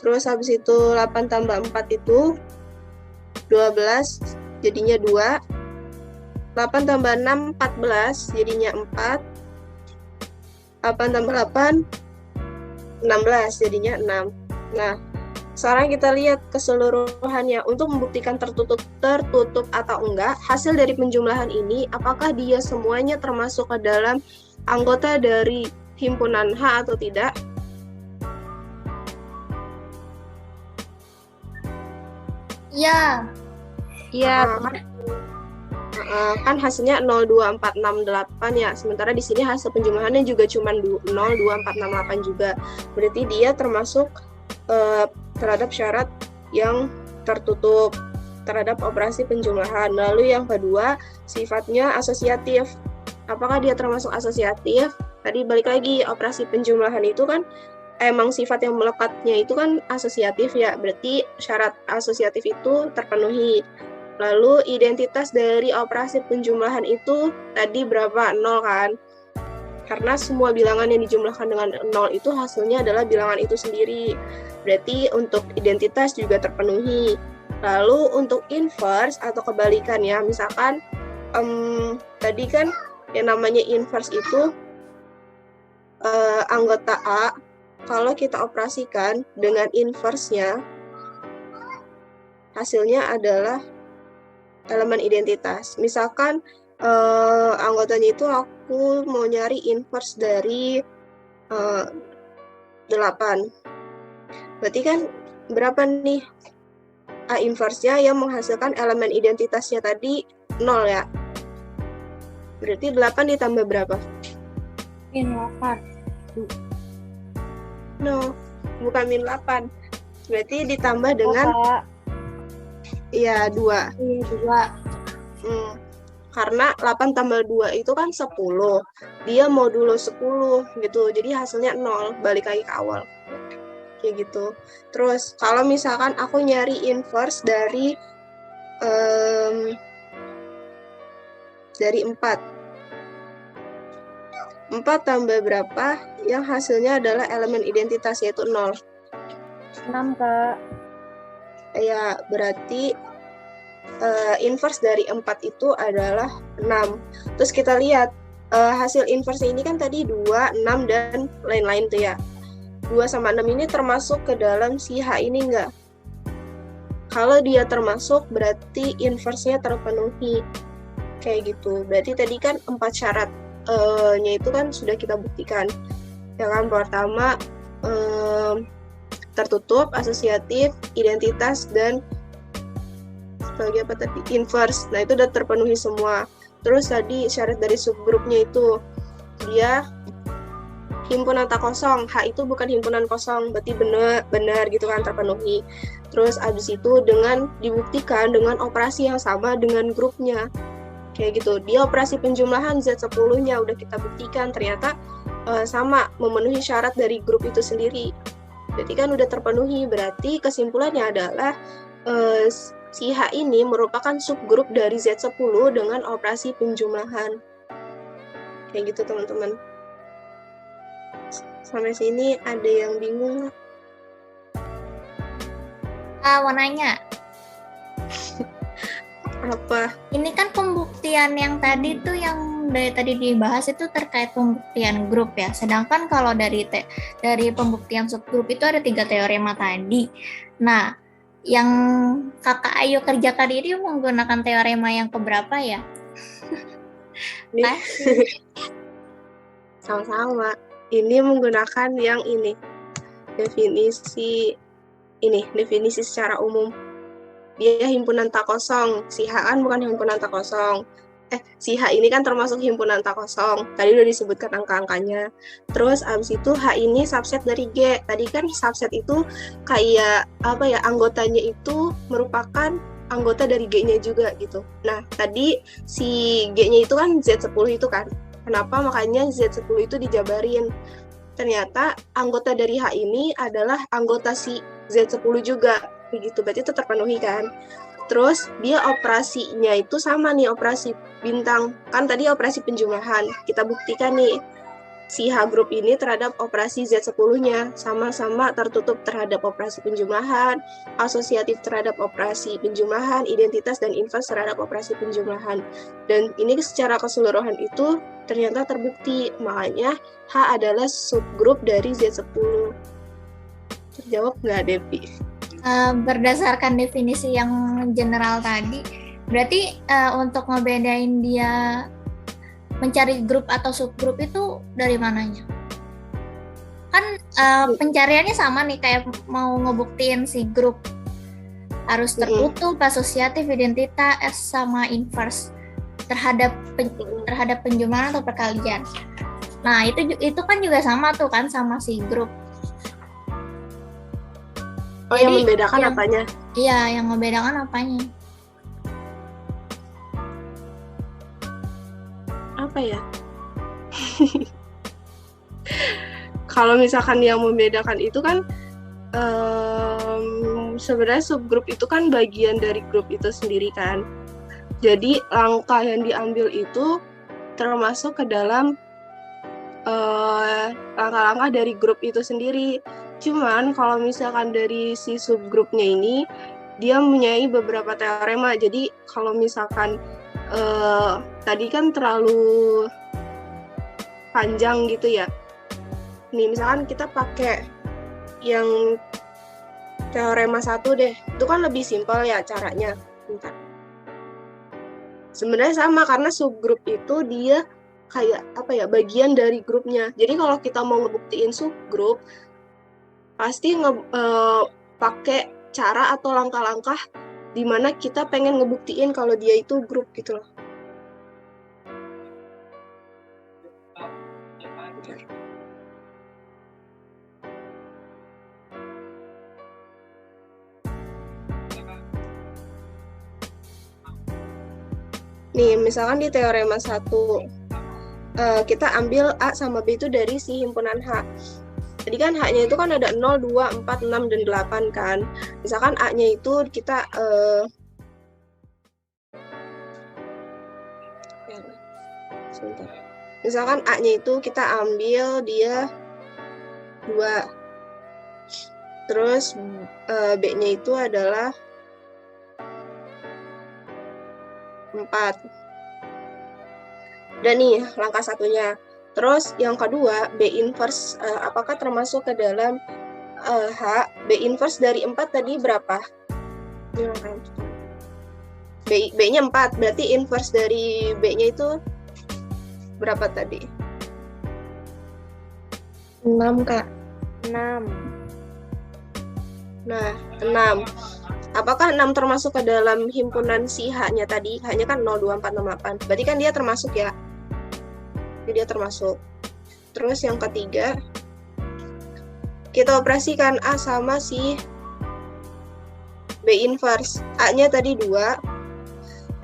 Terus habis itu 8 tambah 4 itu 12, jadinya 2. 8 tambah 6, 14, jadinya 4. 8 tambah 8, 16, jadinya 6. Nah, sekarang kita lihat keseluruhannya. Untuk membuktikan tertutup atau enggak, hasil dari penjumlahan ini, apakah dia semuanya termasuk ke dalam anggota dari himpunan H atau tidak? Iya. Iya. Kan hasilnya 02468 ya. Sementara di sini hasil penjumlahannya juga cuma 02468 juga. Berarti dia termasuk terhadap syarat yang tertutup terhadap operasi penjumlahan. Lalu yang kedua, sifatnya asosiatif. Apakah dia termasuk asosiatif? Tadi balik lagi, operasi penjumlahan itu kan emang sifat yang melekatnya itu kan asosiatif ya. Berarti syarat asosiatif itu terpenuhi. Lalu identitas dari operasi penjumlahan itu tadi berapa? 0 kan? Karena semua bilangan yang dijumlahkan dengan 0 itu hasilnya adalah bilangan itu sendiri. Berarti untuk identitas juga terpenuhi. Lalu untuk inverse atau kebalikan ya, misalkan tadi kan yang namanya inverse itu anggota A, kalau kita operasikan dengan inverse-nya, hasilnya adalah elemen identitas. Misalkan anggotanya itu aku mau nyari inverse dari 8. Berarti kan berapa nih A inverse-nya yang menghasilkan elemen identitasnya tadi 0 ya. Berarti 8 ditambah berapa? Min 8. No, bukan min 8. Berarti ditambah dengan iya 2. Iya, 2. Karena 8 tambah 2 itu kan 10. Dia modulo 10 gitu. Jadi hasilnya 0, balik lagi ke awal. Kayak gitu. Terus kalau misalkan aku nyari inverse dari 4. 4 tambah berapa? Yang hasilnya adalah elemen identitas, yaitu 0. 6, Kak. Ya, berarti inverse dari 4 itu adalah 6. Terus kita lihat hasil inverse ini kan tadi 2, 6, dan lain-lain tuh ya. 2 sama 6 ini termasuk ke dalam si H ini enggak? Kalau dia termasuk, berarti inverse-nya terpenuhi. Kayak gitu. Berarti tadi kan 4 syaratnya itu kan sudah kita buktikan. Yang kan pertama, tertutup, asosiatif, identitas, dan sebagai apa tadi? Inverse. Nah, itu udah terpenuhi semua. Terus tadi syarat dari subgrupnya itu dia himpunan tak kosong. H itu bukan himpunan kosong, berarti benar gitu kan, terpenuhi. Terus abis itu dengan dibuktikan dengan operasi yang sama dengan grupnya. Kayak gitu. Dia operasi penjumlahan Z10-nya udah kita buktikan ternyata sama memenuhi syarat dari grup itu sendiri. Berarti kan udah terpenuhi. Berarti kesimpulannya adalah si H ini merupakan subgrup dari Z10 dengan operasi penjumlahan. Kayak gitu teman-teman. Sampai sini ada yang bingung? Mau nanya. Apa? Ini kan pembuktian yang tadi tuh yang dari tadi dibahas itu terkait pembuktian grup ya. Sedangkan kalau dari pembuktian subgrup itu ada 3 teorema tadi. Nah, yang Kakak Ayu kerjakan ini menggunakan teorema yang keberapa ya? Sama-sama. Ini menggunakan yang ini. Definisi ini definisi secara umum. Dia himpunan tak kosong. Si H kan bukan himpunan tak kosong. Si H ini kan termasuk himpunan tak kosong. Tadi udah disebutkan angka-angkanya. Terus abis itu H ini subset dari G. Tadi kan subset itu kayak apa ya, anggotanya itu merupakan anggota dari G-nya juga gitu. Nah, tadi si G-nya itu kan Z10 itu kan. Kenapa makanya Z10 itu dijabarin? Ternyata anggota dari H ini adalah anggota si Z10 juga, begitu, berarti itu terpenuhi kan. Terus dia operasinya itu sama nih, operasi bintang, kan tadi operasi penjumlahan, kita buktikan nih, si H group ini terhadap operasi Z10-nya sama-sama tertutup terhadap operasi penjumlahan, asosiatif terhadap operasi penjumlahan, identitas dan inverse terhadap operasi penjumlahan. Dan ini secara keseluruhan itu ternyata terbukti, makanya H adalah subgrup dari Z10. Terjawab nggak, Devi? Berdasarkan definisi yang general tadi, berarti untuk ngebedain dia mencari grup atau subgrup itu dari mananya? Kan pencariannya sama nih, kayak mau ngebuktiin si grup harus tertutup, asosiatif, identitas, sama inverse terhadap penjumlahan atau perkalian. Nah, itu kan juga sama tuh kan sama si grup. Oh, jadi, yang membedakan apanya? Iya, yang membedakan apanya? Apa ya? Kalau misalkan yang membedakan itu kan sebenarnya subgrup itu kan bagian dari grup itu sendiri kan. Jadi langkah yang diambil itu termasuk ke dalam langkah-langkah dari grup itu sendiri. Cuman kalau misalkan dari si subgrupnya ini, dia mempunyai beberapa teorema. Jadi kalau misalkan tadi kan terlalu panjang gitu ya. Nih misalkan kita pakai yang teorema 1 deh. Itu kan lebih simpel ya caranya. Bentar. Sebenarnya sama, karena subgrup itu dia kayak apa ya, bagian dari grupnya. Jadi kalau kita mau ngebuktiin subgrup, pasti pakai cara atau langkah-langkah di mana kita pengen ngebuktiin kalau dia itu grup gitu loh. Nih, misalkan di teorema 1, kita ambil A sama B itu dari si himpunan H. Jadi kan H-nya itu kan ada 0, 2, 4, 6, dan 8 kan. Misalkan A-nya itu kita misalkan A-nya itu kita ambil dia 2. Terus B-nya itu adalah 4. Dan nih langkah satunya. Terus yang kedua, B inverse apakah termasuk ke dalam H? B inverse dari 4 tadi berapa? B-nya 4, berarti inverse dari B-nya itu berapa tadi? 6, Kak. 6. Nah, 6. Apakah 6 termasuk ke dalam himpunan si H-nya tadi? H-nya kan 0, 2, 4, 6, 8. Berarti kan dia termasuk ya? Jadi dia termasuk. Terus yang ketiga, kita operasikan A sama si B inverse. A-nya tadi 2.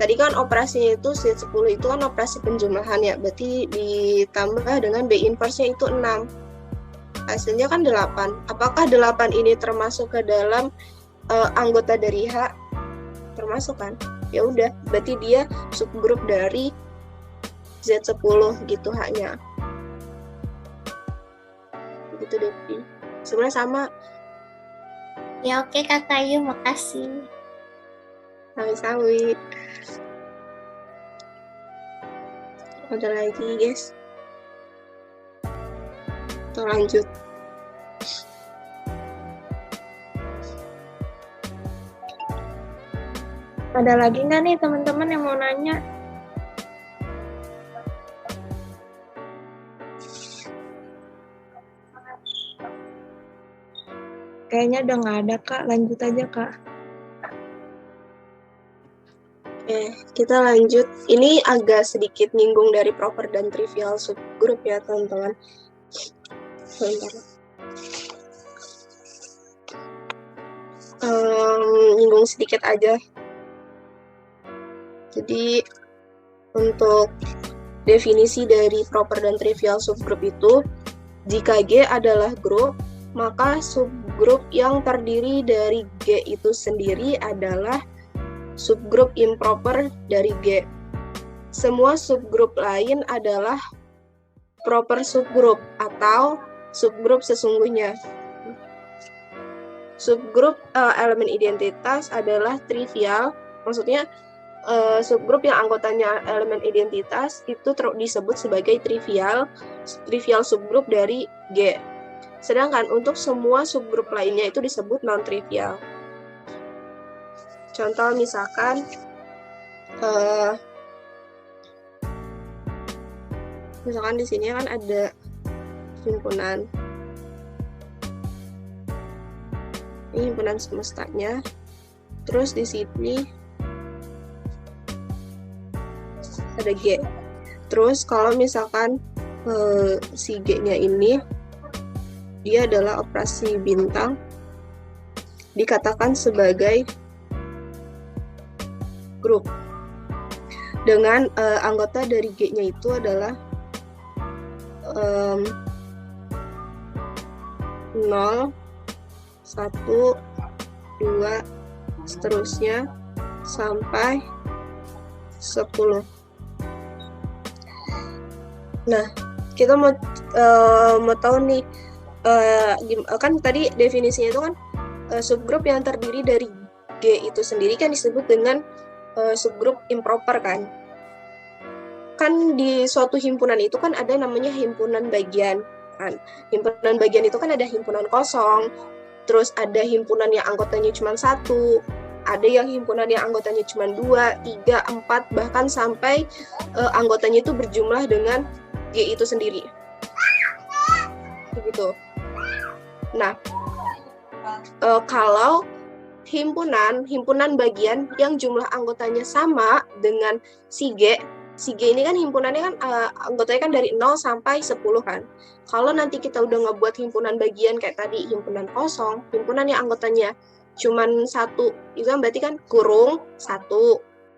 Tadi kan operasinya itu Z10 itu kan operasi penjumlahan ya. Berarti ditambah dengan B inverse-nya itu 6. Hasilnya kan 8. Apakah 8 ini termasuk ke dalam anggota dari H? Termasuk kan? Ya udah, berarti dia subgrup dari Z10 gitu H-nya. Gitu deh. Sebenarnya sama. Ya oke Kak Ayu, makasih. Sami-sami. Ada lagi guys? Kita lanjut. Ada lagi nggak nih teman-teman yang mau nanya? Oke, Kayaknya udah nggak ada, Kak. Lanjut aja, Kak. Oke, kita lanjut. Ini agak sedikit nyinggung dari proper dan trivial subgroup ya, teman-teman. Sebentar. Nyinggung sedikit aja. Jadi, untuk definisi dari proper dan trivial subgroup itu, jika G adalah grup, maka subgrup yang terdiri dari G itu sendiri adalah subgrup improper dari G. Semua subgrup lain adalah proper subgrup atau subgrup sesungguhnya. Subgrup elemen identitas adalah trivial, maksudnya subgrup yang anggotanya elemen identitas itu disebut sebagai trivial subgrup dari G. Sedangkan untuk semua subgrup lainnya itu disebut non-trivial. Contoh misalkan di sini kan ada himpunan. Ini himpunan semestanya. Terus di sini ada G. Terus kalau misalkan si G-nya ini dia adalah operasi bintang, dikatakan sebagai grup dengan anggota dari G-nya itu adalah 0, 1, 2, seterusnya sampai 10. Nah, kita mau tahu nih, kan tadi definisinya itu kan subgrup yang terdiri dari G itu sendiri kan disebut dengan subgrup improper kan. Kan di suatu himpunan itu kan ada namanya himpunan bagian kan. Himpunan bagian itu kan ada himpunan kosong, terus ada himpunan yang anggotanya cuma 1, ada yang himpunan yang anggotanya cuma 2, 3, 4, bahkan sampai anggotanya itu berjumlah dengan G itu sendiri. Begitu. Nah, kalau himpunan bagian yang jumlah anggotanya sama dengan si G ini kan himpunannya kan anggotanya kan dari 0 sampai 10 kan. Kalau nanti kita udah ngebuat himpunan bagian kayak tadi, himpunan kosong, himpunan yang anggotanya cuman 1, itu kan berarti kan kurung 1,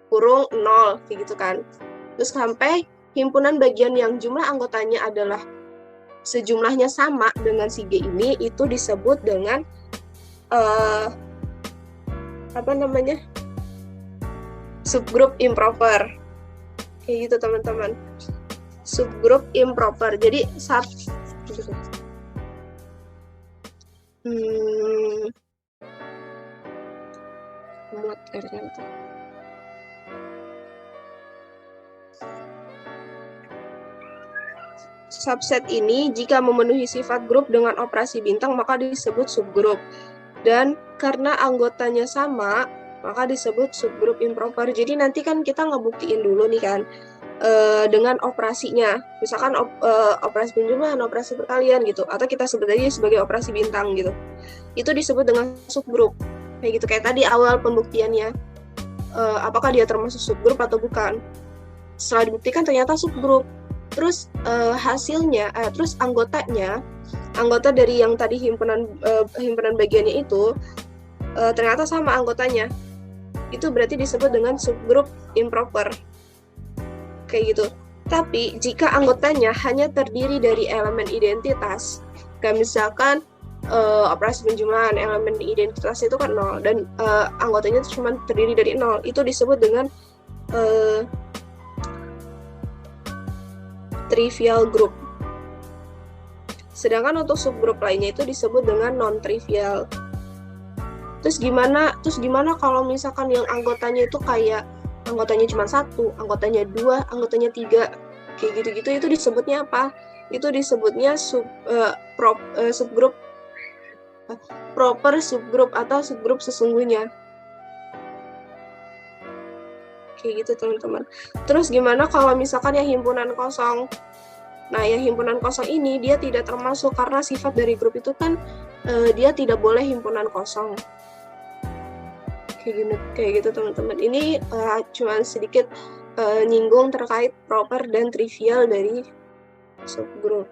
kurung 0, kayak gitu kan. Terus sampai himpunan bagian yang jumlah anggotanya adalah sejumlahnya sama dengan si G ini, itu disebut dengan subgrup improper. Kayak gitu teman-teman. Subgrup improper. Jadi subset ini jika memenuhi sifat grup dengan operasi bintang maka disebut subgrup. Dan karena anggotanya sama, maka disebut subgrup improper. Jadi nanti kan kita ngebuktiin dulu nih kan dengan operasinya. Misalkan operasi penjumlahan, operasi perkalian gitu, atau kita sebut aja sebagai operasi bintang gitu. Itu disebut dengan subgrup. Kayak gitu, kayak tadi awal pembuktiannya. Apakah dia termasuk subgrup atau bukan. Setelah dibuktikan ternyata subgrup. Terus hasilnya, terus anggota dari yang tadi himpunan bagiannya itu ternyata sama anggotanya. Itu berarti disebut dengan subgrup improper. Kayak gitu. Tapi jika anggotanya hanya terdiri dari elemen identitas, kayak misalkan operasi penjumlahan elemen identitas itu kan 0 dan anggotanya itu cuma terdiri dari 0, itu disebut dengan trivial group. Sedangkan untuk subgrup lainnya itu disebut dengan non-trivial. Terus gimana kalau misalkan yang anggotanya itu kayak anggotanya cuma 1, anggotanya 2, anggotanya 3, kayak gitu-gitu, itu disebutnya apa? Itu disebutnya subgrup proper subgrup atau subgrup sesungguhnya. Kayak gitu teman-teman. Terus gimana kalau misalkan yang himpunan kosong? Nah, yang himpunan kosong ini dia tidak termasuk karena sifat dari grup itu kan dia tidak boleh himpunan kosong. Kayak gitu teman-teman. Ini cuma sedikit nyinggung terkait proper dan trivial dari subgroup.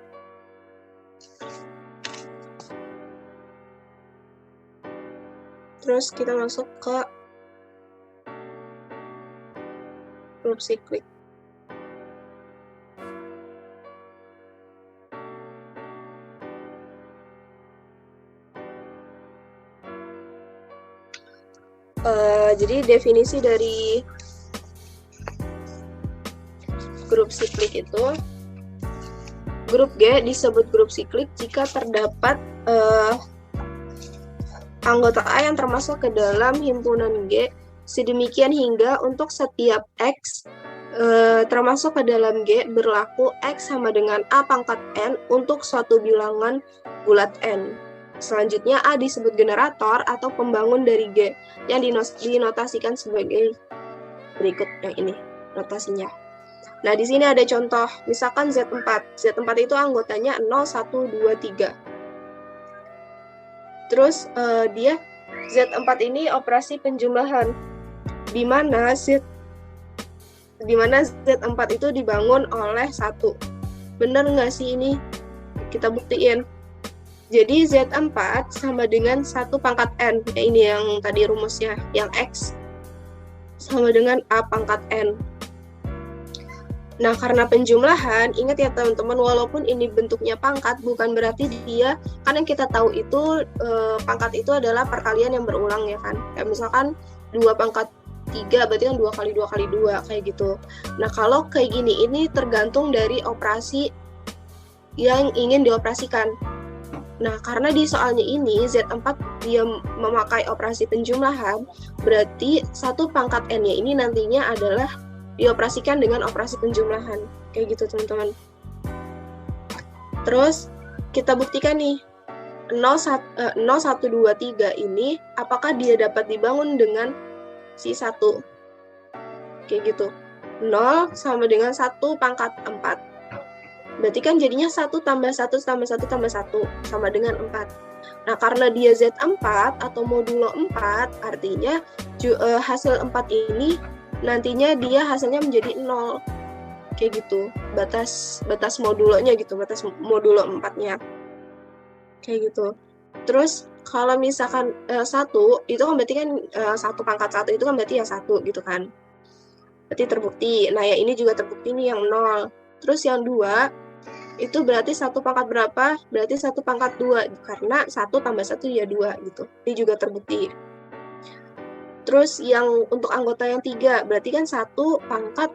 Terus kita masuk ke grup siklik. Jadi definisi dari grup siklik itu, grup G disebut grup siklik jika terdapat anggota A yang termasuk ke dalam himpunan G sedemikian hingga untuk setiap X termasuk ke dalam G berlaku X sama dengan A pangkat N untuk suatu bilangan bulat N. Selanjutnya A disebut generator atau pembangun dari G yang dinotasikan sebagai berikut yang ini notasinya. Nah, di sini ada contoh, misalkan Z4. Z4 itu anggotanya 0, 1, 2, 3. Terus dia Z4 ini operasi penjumlahan di mana Z4 itu dibangun oleh 1. Benar nggak sih ini? Kita buktiin. Jadi Z4 sama dengan 1 pangkat N. Ya, ini yang tadi rumusnya, yang X sama dengan A pangkat N. Nah, karena penjumlahan, ingat ya teman-teman, walaupun ini bentuknya pangkat, bukan berarti dia, kan yang kita tahu itu, pangkat itu adalah perkalian yang berulang ya kan. Kayak misalkan 2 pangkat 3, berarti kan 2 kali 2 kali 2, kayak gitu. Nah, kalau kayak gini, ini tergantung dari operasi yang ingin dioperasikan. Nah, karena di soalnya ini, Z4 dia memakai operasi penjumlahan, berarti 1 pangkat N-nya ini nantinya adalah dioperasikan dengan operasi penjumlahan. Kayak gitu, teman-teman. Terus, kita buktikan nih, 0, 1, 2, 3 ini, apakah dia dapat dibangun dengan si 1? Kayak gitu. 0 sama dengan 1 pangkat 4. Berarti kan jadinya 1 tambah 1 tambah 1 tambah 1 sama dengan 4. Nah, karena dia Z4 atau modulo 4, artinya hasil 4 ini nantinya dia hasilnya menjadi 0. Kayak gitu. Batas modulonya gitu, batas modulo 4-nya. Kayak gitu. Terus kalau misalkan 1 itu kan berarti kan 1 pangkat 1 itu kan berarti ya 1 gitu kan. Berarti terbukti. Nah, ya ini juga terbukti nih yang 0. Terus yang 2 itu berarti 1 pangkat berapa? Berarti 1 pangkat 2, karena 1 tambah 1 ya 2 gitu. Ini juga terbukti. Terus yang untuk anggota yang 3, berarti kan 1 pangkat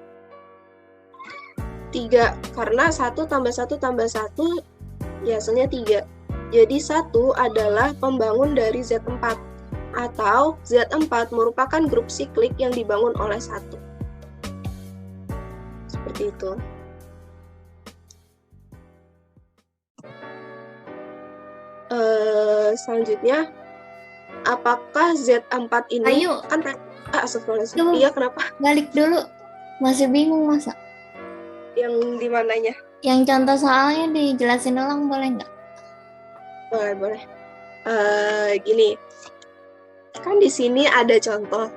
3, karena 1 tambah 1 tambah 1 ya hasilnya 3. Jadi 1 adalah pembangun dari Z4, atau Z4 merupakan grup siklik yang dibangun oleh 1. Seperti itu. Selanjutnya, apakah Z4 ini Ayo. kan astagfirullahaladzim. Iya, kenapa? Balik dulu. Masih bingung masa? Yang di mananya? Yang contoh soalnya dijelasin ulang boleh nggak? Boleh. Gini. Kan di sini ada contoh.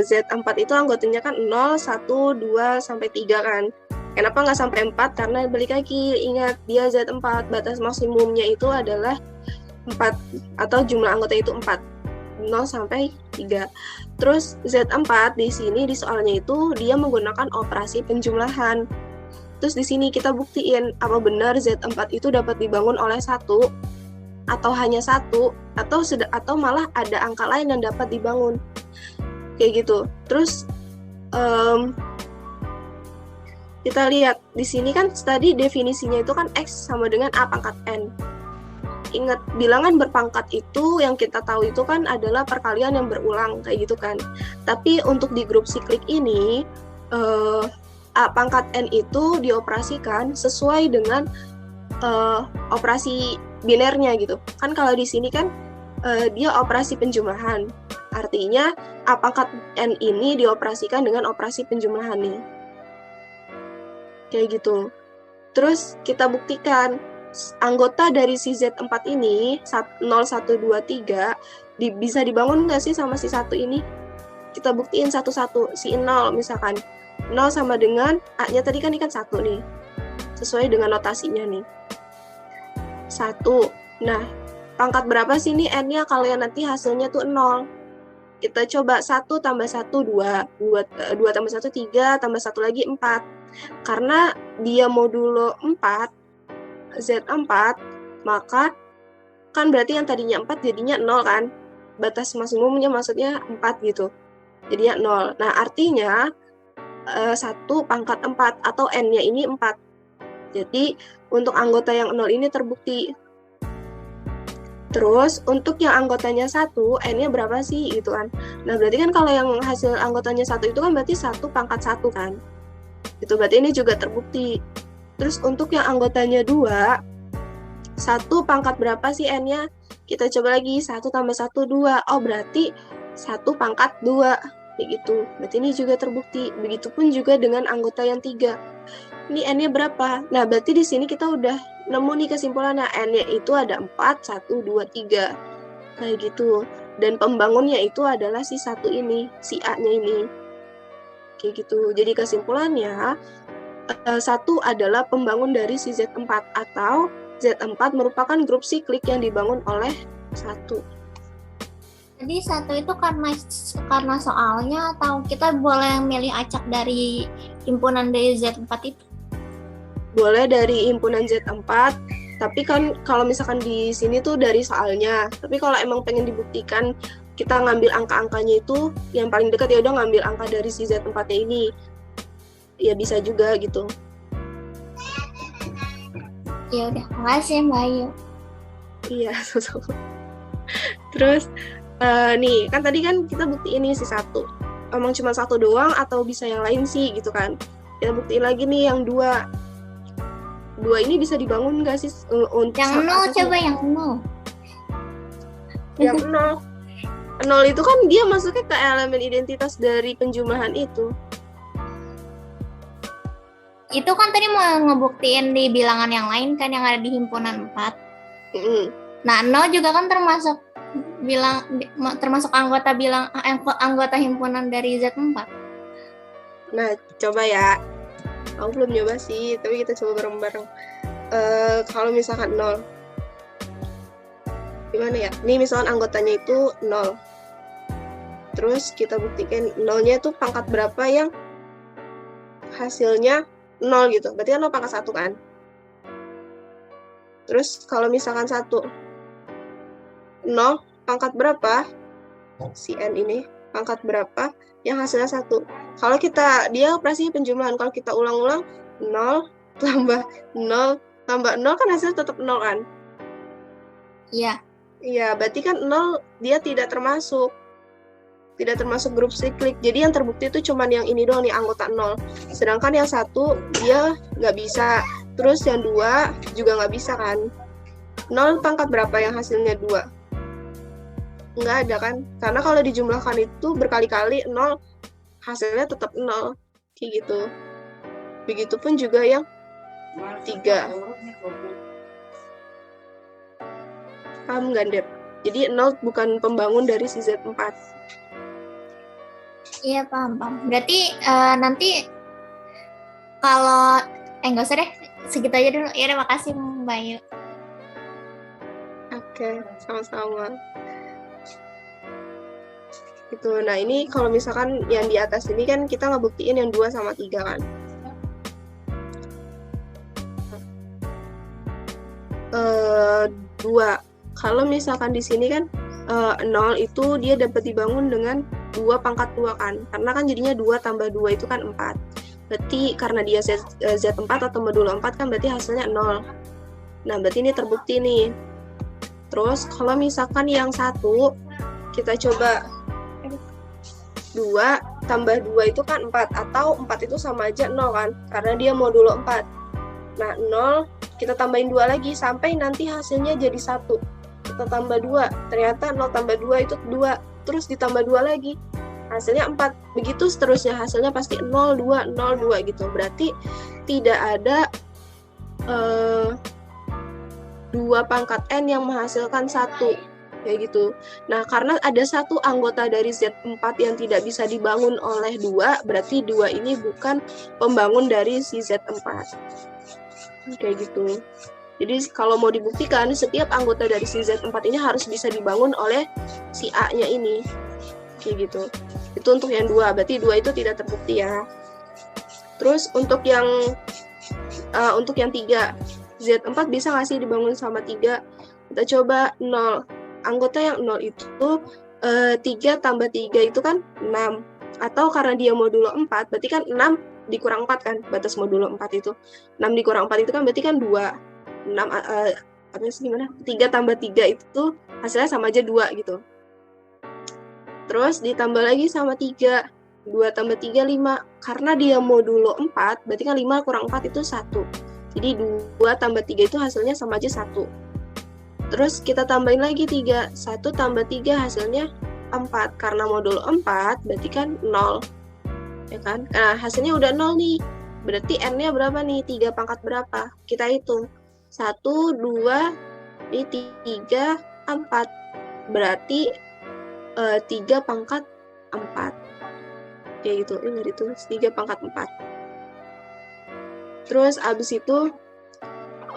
Z4 itu anggotanya kan 0, 1, 2, sampai 3 kan. Kenapa nggak sampai 4? Karena balik lagi, ingat dia Z4, batas maksimumnya itu adalah 4, atau jumlah anggota itu 4, 0 sampai 3. Terus Z4 di sini di soalnya itu dia menggunakan operasi penjumlahan. Terus di sini kita buktiin apa benar Z4 itu dapat dibangun oleh 1, atau hanya 1, atau malah ada angka lain yang dapat dibangun. Kayak gitu. Terus kita lihat di sini kan tadi definisinya itu kan X sama dengan A pangkat N. Ingat, bilangan berpangkat itu yang kita tahu itu kan adalah perkalian yang berulang, kayak gitu kan. Tapi untuk di grup siklik ini, A pangkat N itu dioperasikan sesuai dengan operasi binernya gitu. Kan kalau di sini kan dia operasi penjumlahan. Artinya A pangkat N ini dioperasikan dengan operasi penjumlahan nih. Kayak gitu. Terus kita buktikan anggota dari si Z4 ini 0, 1, 2, 3 bisa dibangun nggak sih sama si 1 ini? Kita buktiin satu-satu. Si 0 misalkan 0 sama dengan A-nya tadi kan ikan 1 nih, sesuai dengan notasinya nih 1. Nah, pangkat berapa sih nih N-nya kalau yang nanti hasilnya tuh 0? Kita coba 1 tambah 1, 2. 2 tambah 1, 3. Tambah 1 lagi, 4. Karena dia modulo 4, Z4, maka kan berarti yang tadinya 4 jadinya 0 kan? Batas maksimumnya maksudnya 4 gitu. Jadinya 0. Nah, artinya 1 pangkat 4 atau N-nya ini 4. Jadi, untuk anggota yang 0 ini terbukti. Terus untuk yang anggotanya 1, N-nya berapa sih gitu kan. Nah, berarti kan kalau yang hasil anggotanya 1 itu kan berarti 1 pangkat 1 kan. Itu berarti ini juga terbukti. Terus untuk yang anggotanya 2, 1 pangkat berapa sih N-nya? Kita coba lagi, 1 tambah 1, 2. Oh, berarti 1 pangkat 2. Begitu. Berarti ini juga terbukti. Begitupun juga dengan anggota yang 3. Ini N-nya berapa? Nah, berarti di sini kita udah nemu nih kesimpulannya. N-nya itu ada 4, 1, 2, 3. Kayak gitu. Dan pembangunnya itu adalah si 1 ini, si A-nya ini. Kayak gitu. Jadi kesimpulannya, 1 adalah pembangun dari si Z4 atau Z4 merupakan grup siklik yang dibangun oleh 1. Jadi 1 itu karena soalnya atau kita boleh milih acak dari himpunan dari Z4 itu? Boleh dari himpunan Z4, tapi kan kalau misalkan di sini tuh dari soalnya. Tapi kalau emang pengen dibuktikan kita ngambil angka-angkanya itu yang paling dekat, ya udah ngambil angka dari si Z4-nya ini. Ya bisa juga gitu. Ya udah, makasih Mbak Ayu. Iya, sama-sama. Terus nih, kan tadi kan kita buktiin ini si 1. Emang cuma 1 doang atau bisa yang lain sih gitu kan. Kita buktiin lagi nih yang 2. 2 ini bisa dibangun nggak sih untuk Yang 0 coba yang 0. Yang 0. 0 itu kan dia masuknya ke elemen identitas dari penjumlahan itu. Itu kan tadi mau ngebuktiin di bilangan yang lain kan yang ada di himpunan 4. Nah, 0 juga kan termasuk anggota himpunan dari Z4. Nah, coba ya. Aku belum nyoba sih, tapi kita coba bareng-bareng. Kalau misalkan 0. Gimana ya? Ini misalkan anggotanya itu 0. Terus kita buktikan 0-nya itu pangkat berapa yang hasilnya 0 gitu. Berarti kan 0 pangkat 1 kan? Terus kalau misalkan 1. 0 pangkat berapa? Si N ini pangkat berapa yang hasilnya 1. Kalau dia operasi penjumlahan, kalau kita ulang-ulang 0 tambah 0 tambah 0 kan hasilnya tetap 0 kan? Iya. Iya, berarti kan 0 dia tidak termasuk grup siklik. Jadi yang terbukti itu cuman yang ini doang nih, anggota 0. Sedangkan yang 1 dia nggak bisa. Terus yang 2 juga nggak bisa kan? 0 pangkat berapa yang hasilnya 2? Nggak ada kan? Karena kalau dijumlahkan itu berkali-kali 0 hasilnya tetap 0. Kayak gitu. Begitupun juga yang 3. Paham nggak, Dep? Jadi 0 bukan pembangun dari si Z4. Iya, paham. Berarti nanti kalau nggak usah deh, segitu aja dulu. Ya, terima kasih Mbak Ayu. Oke, sama-sama. Gitu. Nah, ini kalau misalkan yang di atas ini kan kita ngebuktiin yang 2 sama 3 kan. 2. Kalau misalkan di sini kan 0 itu dia dapat dibangun dengan 2 pangkat 2 kan. Karena kan jadinya 2 tambah 2 itu kan 4. Berarti karena dia Z4 atau modulo 4 kan berarti hasilnya 0. Nah, berarti ini terbukti nih. Terus kalau misalkan yang 1 kita coba 2 tambah 2 itu kan 4, atau 4 itu sama aja 0 kan, karena dia modulo 4. Nah, 0 kita tambahin 2 lagi sampai nanti hasilnya jadi 1. Kita tambah 2, ternyata 0 tambah 2 itu 2, terus ditambah 2 lagi, hasilnya 4. Begitu seterusnya, hasilnya pasti 0, 2, 0, 2 gitu. Berarti tidak ada 2 pangkat N yang menghasilkan 1. Kayak gitu. Nah, karena ada satu anggota dari Z4 yang tidak bisa dibangun oleh 2, berarti 2 ini bukan pembangun dari si Z4. Kayak gitu. Jadi kalau mau dibuktikan, setiap anggota dari si Z4 ini harus bisa dibangun oleh si A-nya ini. Kayak gitu. Itu untuk yang 2, berarti 2 itu tidak terbukti ya. Terus untuk yang 3, Z4 bisa nggak sih dibangun sama 3? Kita coba 0. Anggota yang 0 itu 3 tambah 3 itu kan 6. Atau karena dia modulo 4, berarti kan 6 dikurang 4 kan, batas modulo 4 itu. 6 dikurang 4 itu kan berarti kan 2. 6, apa sih gimana? 3 tambah 3 itu hasilnya sama aja 2 gitu. Terus ditambah lagi sama 3. 2 tambah 3, 5. Karena dia modulo 4, berarti kan 5 kurang 4 itu 1. Jadi 2 tambah 3 itu hasilnya sama aja 1. Terus kita tambahin lagi 3. 1 tambah 3 hasilnya 4. Karena modulo 4 berarti kan 0. Ya kan? Nah, hasilnya udah 0 nih. Berarti N-nya berapa nih? 3 pangkat berapa? Kita hitung. 1, 2, 3, 4. Berarti 3 pangkat 4. Kayak gitu. Ini ditulis 3 pangkat 4. Terus abis itu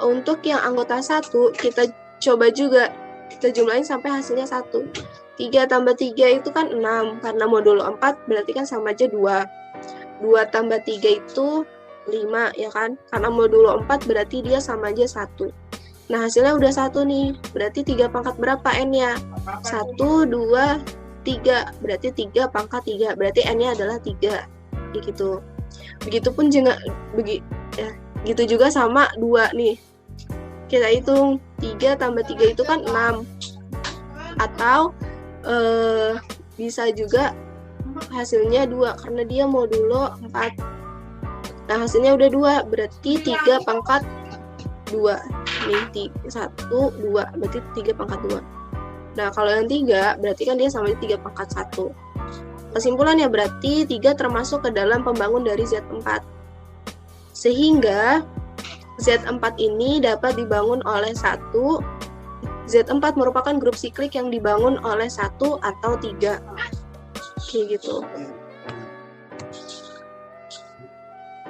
untuk yang anggota 1 kita coba juga, kita jumlahin sampai hasilnya 1. 3 tambah 3 itu kan 6, karena modulo 4 berarti kan sama aja 2. 2 tambah 3 itu 5, ya kan? Karena modulo 4 berarti dia sama aja 1. Nah, hasilnya udah 1 nih, berarti 3 pangkat berapa N-nya? 1, 2, 3, berarti 3 pangkat 3, berarti N-nya adalah 3. Gitu. Begitupun juga, gitu juga sama 2 nih. Kita hitung 3 tambah 3 itu kan 6. Atau bisa juga hasilnya 2 karena dia modulo 4. Nah, hasilnya udah 2, berarti 3 pangkat 2. Nih, 1, 2, berarti 3 pangkat 2. Nah, kalau yang 3 berarti kan dia sama 3 pangkat 1. Kesimpulannya berarti 3 termasuk ke dalam pembangun dari Z4. Sehingga Z4 ini dapat dibangun oleh 1. Z4 merupakan grup siklik yang dibangun oleh 1 atau 3. Kayak gitu.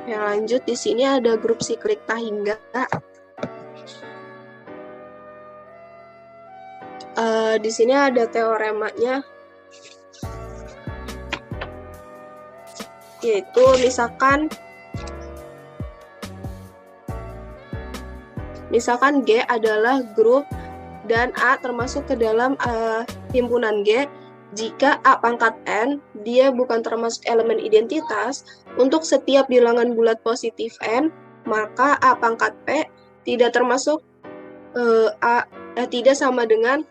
Yang lanjut di sini ada grup siklik tahingga. Di sini ada teoremanya. Yaitu misalkan G adalah grup dan A termasuk ke dalam himpunan G. Jika A pangkat N, dia bukan termasuk elemen identitas, untuk setiap bilangan bulat positif N, maka A pangkat P tidak termasuk tidak sama dengan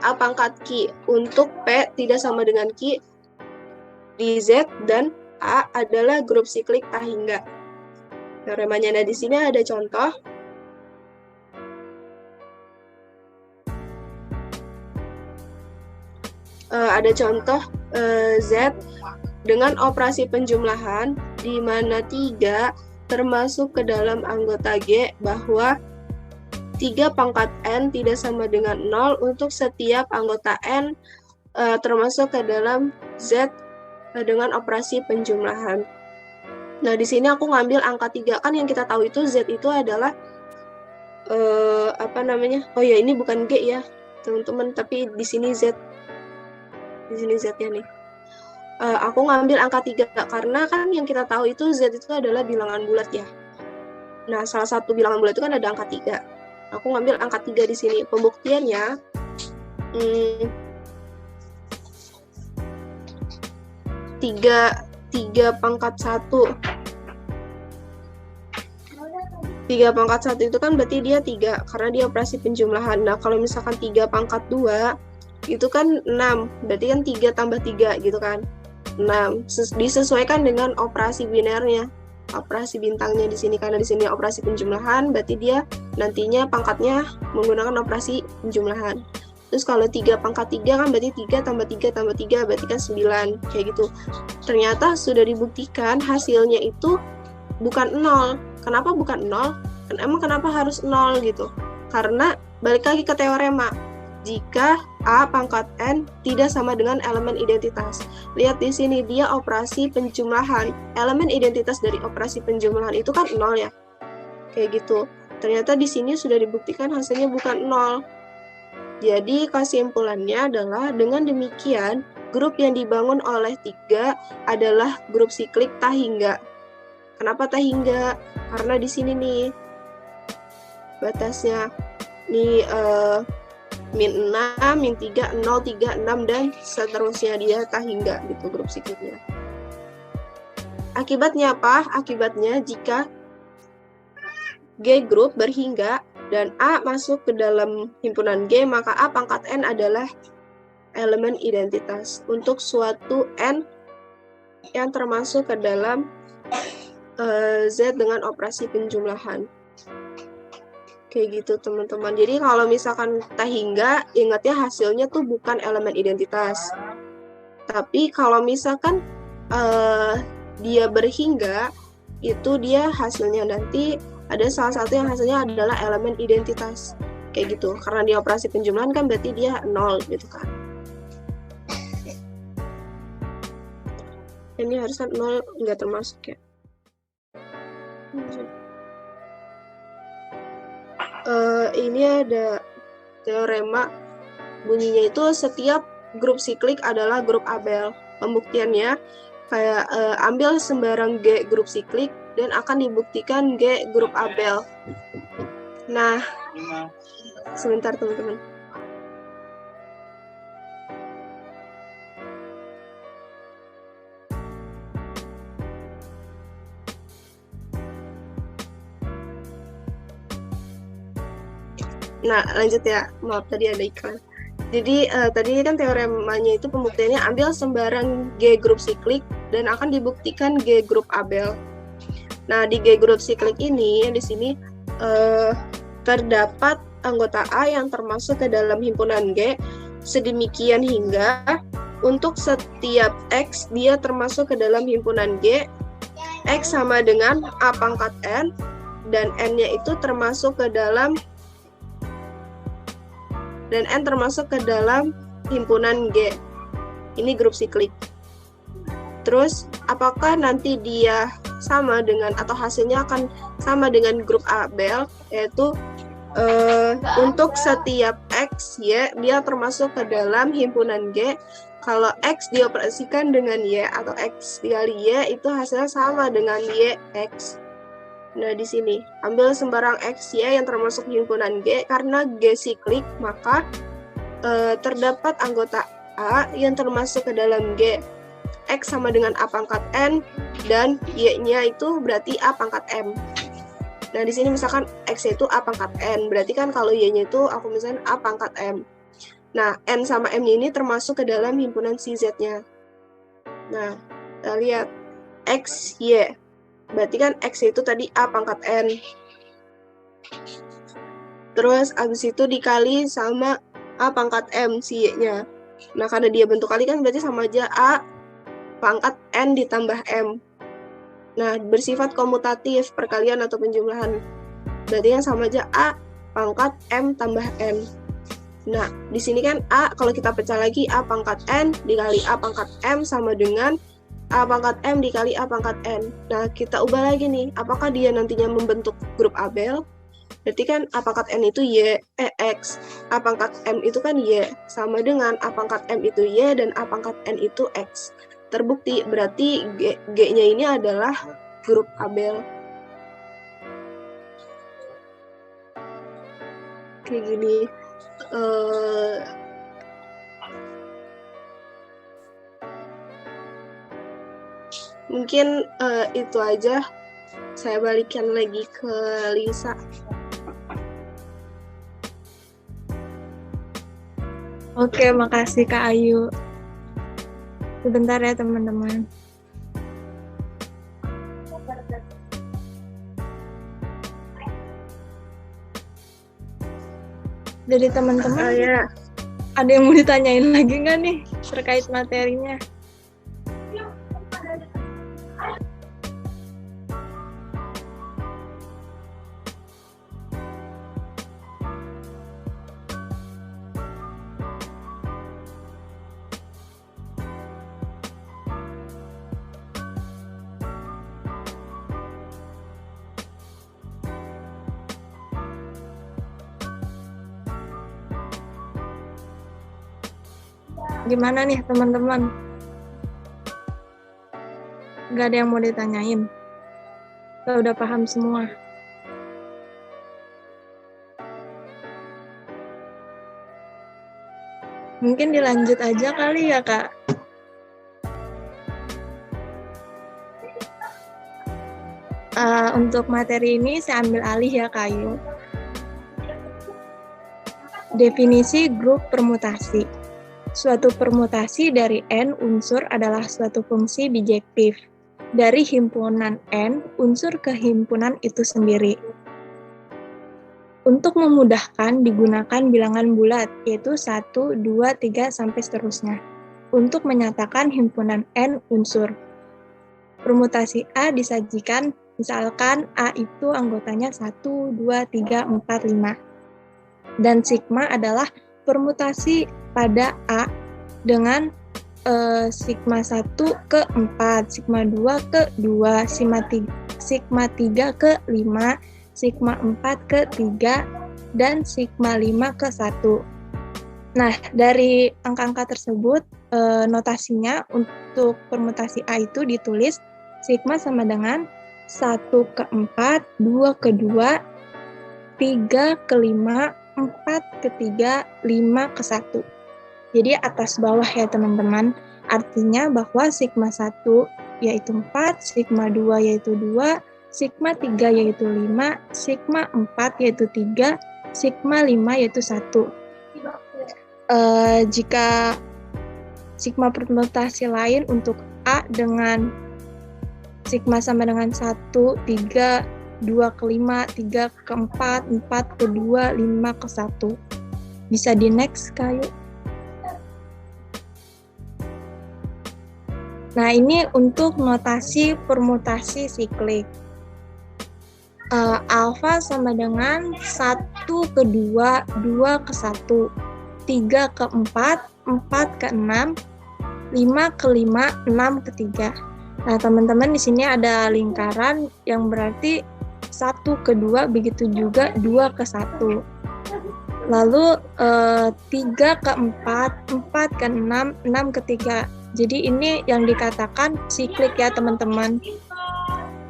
A pangkat Q. Untuk P tidak sama dengan Q di Z, dan A adalah grup siklik tahingga. Teoremanya di sini ada contoh. Ada contoh Z dengan operasi penjumlahan di mana 3 termasuk ke dalam anggota G, bahwa 3 pangkat N tidak sama dengan 0 untuk setiap anggota N termasuk ke dalam Z dengan operasi penjumlahan. Nah, di sini aku ngambil angka 3, kan yang kita tahu itu Z itu adalah Oh ya, ini bukan G ya, teman-teman, tapi di sini Z. Di sini Z-nya nih. Aku ngambil angka 3 karena kan yang kita tahu itu Z itu adalah bilangan bulat ya. Nah, salah satu bilangan bulat itu kan ada angka 3. Aku ngambil angka 3 di sini. Pembuktiannya 3 pangkat 1. 3 pangkat 1 itu kan berarti dia 3 karena dia operasi penjumlahan. Nah, kalau misalkan 3 pangkat 2 itu kan 6, berarti kan 3 tambah 3 gitu kan, 6. Disesuaikan dengan operasi binernya, operasi bintangnya di sini, karena di sini operasi penjumlahan, berarti dia nantinya pangkatnya menggunakan operasi penjumlahan. Terus kalau 3 pangkat 3 kan berarti 3 tambah 3 tambah 3 berarti kan 9, kayak gitu. Ternyata sudah dibuktikan hasilnya itu bukan 0. Kenapa bukan 0? Emang kenapa harus 0 gitu? Karena balik lagi ke teorema, jika A pangkat N tidak sama dengan elemen identitas. Lihat di sini, dia operasi penjumlahan. Elemen identitas dari operasi penjumlahan itu kan 0 ya. Kayak gitu. Ternyata di sini sudah dibuktikan hasilnya bukan 0. Jadi kesimpulannya adalah dengan demikian, grup yang dibangun oleh 3 adalah grup siklik tak hingga. Kenapa tak hingga? Karena di sini nih batasnya nih min 6, min 3, 0, 3, 6 dan seterusnya, dia tak hingga gitu grup sikliknya. Akibatnya apa? Akibatnya jika G grup berhingga dan A masuk ke dalam himpunan G, maka A pangkat N adalah elemen identitas untuk suatu N yang termasuk ke dalam Z dengan operasi penjumlahan. Kayak gitu teman-teman. Jadi kalau misalkan tak hingga, ingatnya hasilnya tuh bukan elemen identitas. Tapi kalau misalkan dia berhingga, itu dia hasilnya nanti ada salah satu yang hasilnya adalah elemen identitas. Kayak gitu. Karena dia operasi penjumlahan kan berarti dia 0 gitu kan. Ini harusnya 0 nggak termasuk ya. Ini ada teorema, bunyinya itu setiap grup siklik adalah grup Abel. Pembuktiannya kayak ambil sembarang G grup siklik dan akan dibuktikan G grup Abel. Nah, sebentar teman-teman. Nah, lanjut ya. Maaf, tadi ada iklan. Jadi, tadi kan teoremanya itu pembuktiannya ambil sembarang G grup siklik dan akan dibuktikan G grup Abel. Nah, di G grup siklik ini, di sini terdapat anggota A yang termasuk ke dalam himpunan G sedemikian hingga untuk setiap X dia termasuk ke dalam himpunan G, X sama dengan A pangkat N, dan N-nya itu termasuk ke dalam dan N termasuk ke dalam himpunan G. Ini grup siklik. Terus, apakah nanti dia sama dengan atau hasilnya akan sama dengan grup Abel, yaitu untuk setiap X, Y, dia termasuk ke dalam himpunan G. Kalau X dioperasikan dengan Y atau X dikali Y, itu hasilnya sama dengan Y, X. Nah, di sini, ambil sembarang X, Y yang termasuk himpunan G, karena G siklik, maka terdapat anggota A yang termasuk ke dalam G. X sama dengan A pangkat N, dan Y-nya itu berarti A pangkat M. Nah, di sini misalkan X itu A pangkat N, berarti kan kalau Y-nya itu aku misalkan A pangkat M. Nah, N sama M-nya ini termasuk ke dalam himpunan si Z-nya. Nah, kita lihat X, Y. Berarti kan X itu tadi A pangkat N. Terus abis itu dikali sama A pangkat M si Y-nya. Nah, karena dia bentuk kali kan berarti sama aja A pangkat N ditambah M. Nah, bersifat komutatif, perkalian atau penjumlahan. Berarti yang sama aja A pangkat M tambah N. Nah, di sini kan A, kalau kita pecah lagi, A pangkat N dikali A pangkat M sama dengan A pangkat M dikali A pangkat N. Nah, kita ubah lagi nih, apakah dia nantinya membentuk grup Abel? Berarti kan A pangkat N itu Y, X. A pangkat M itu kan Y. Sama dengan A pangkat M itu Y dan A pangkat N itu X. Terbukti, berarti G-nya ini adalah grup Abel. Kayak gini. Mungkin itu aja. Saya balikan lagi ke Lisa. Oke, makasih Kak Ayu. Sebentar ya teman-teman. Dari teman-teman, Ya. ada yang mau ditanyain lagi nggak nih terkait materinya? Gimana nih teman-teman? Gak ada yang mau ditanyain? Kita udah paham semua? Mungkin dilanjut aja kali ya, Kak. Untuk materi ini saya ambil alih ya, Kak Ayu. Definisi grup permutasi. Suatu permutasi dari N unsur adalah suatu fungsi bijektif dari himpunan N unsur ke himpunan itu sendiri. Untuk memudahkan digunakan bilangan bulat, yaitu 1, 2, 3, sampai seterusnya, untuk menyatakan himpunan N unsur. Permutasi A disajikan, misalkan A itu anggotanya 1, 2, 3, 4, 5. Dan sigma adalah permutasi pada A dengan sigma 1 ke 4, sigma 2 ke 2, sigma 3 ke 5, sigma 4 ke 3, dan sigma 5 ke 1. Nah, dari angka-angka tersebut, notasinya untuk permutasi A itu ditulis sigma sama dengan 1 ke 4, 2 ke 2, 3 ke 5, 4 ke 3, 5 ke 1. Jadi atas bawah ya teman-teman, artinya bahwa sigma 1 yaitu 4, sigma 2 yaitu 2, sigma 3 yaitu 5, sigma 4 yaitu 3, sigma 5 yaitu 1. Jika sigma permutasi lain untuk A dengan sigma sama dengan 1, 3, 2 ke 5, 3 ke 4, 4 ke 2, 5 ke 1. Bisa di next, Kayu. Nah, ini untuk notasi permutasi siklik. Alfa sama dengan 1 ke 2, 2 ke 1, 3 ke 4, 4 ke 6, 5 ke 5, 6 ke 3. Nah, teman-teman di sini ada lingkaran yang berarti 1 ke 2, begitu juga 2 ke 1. Lalu 3 ke 4, 4 ke 6, 6 ke 3. Jadi ini yang dikatakan siklik ya teman-teman.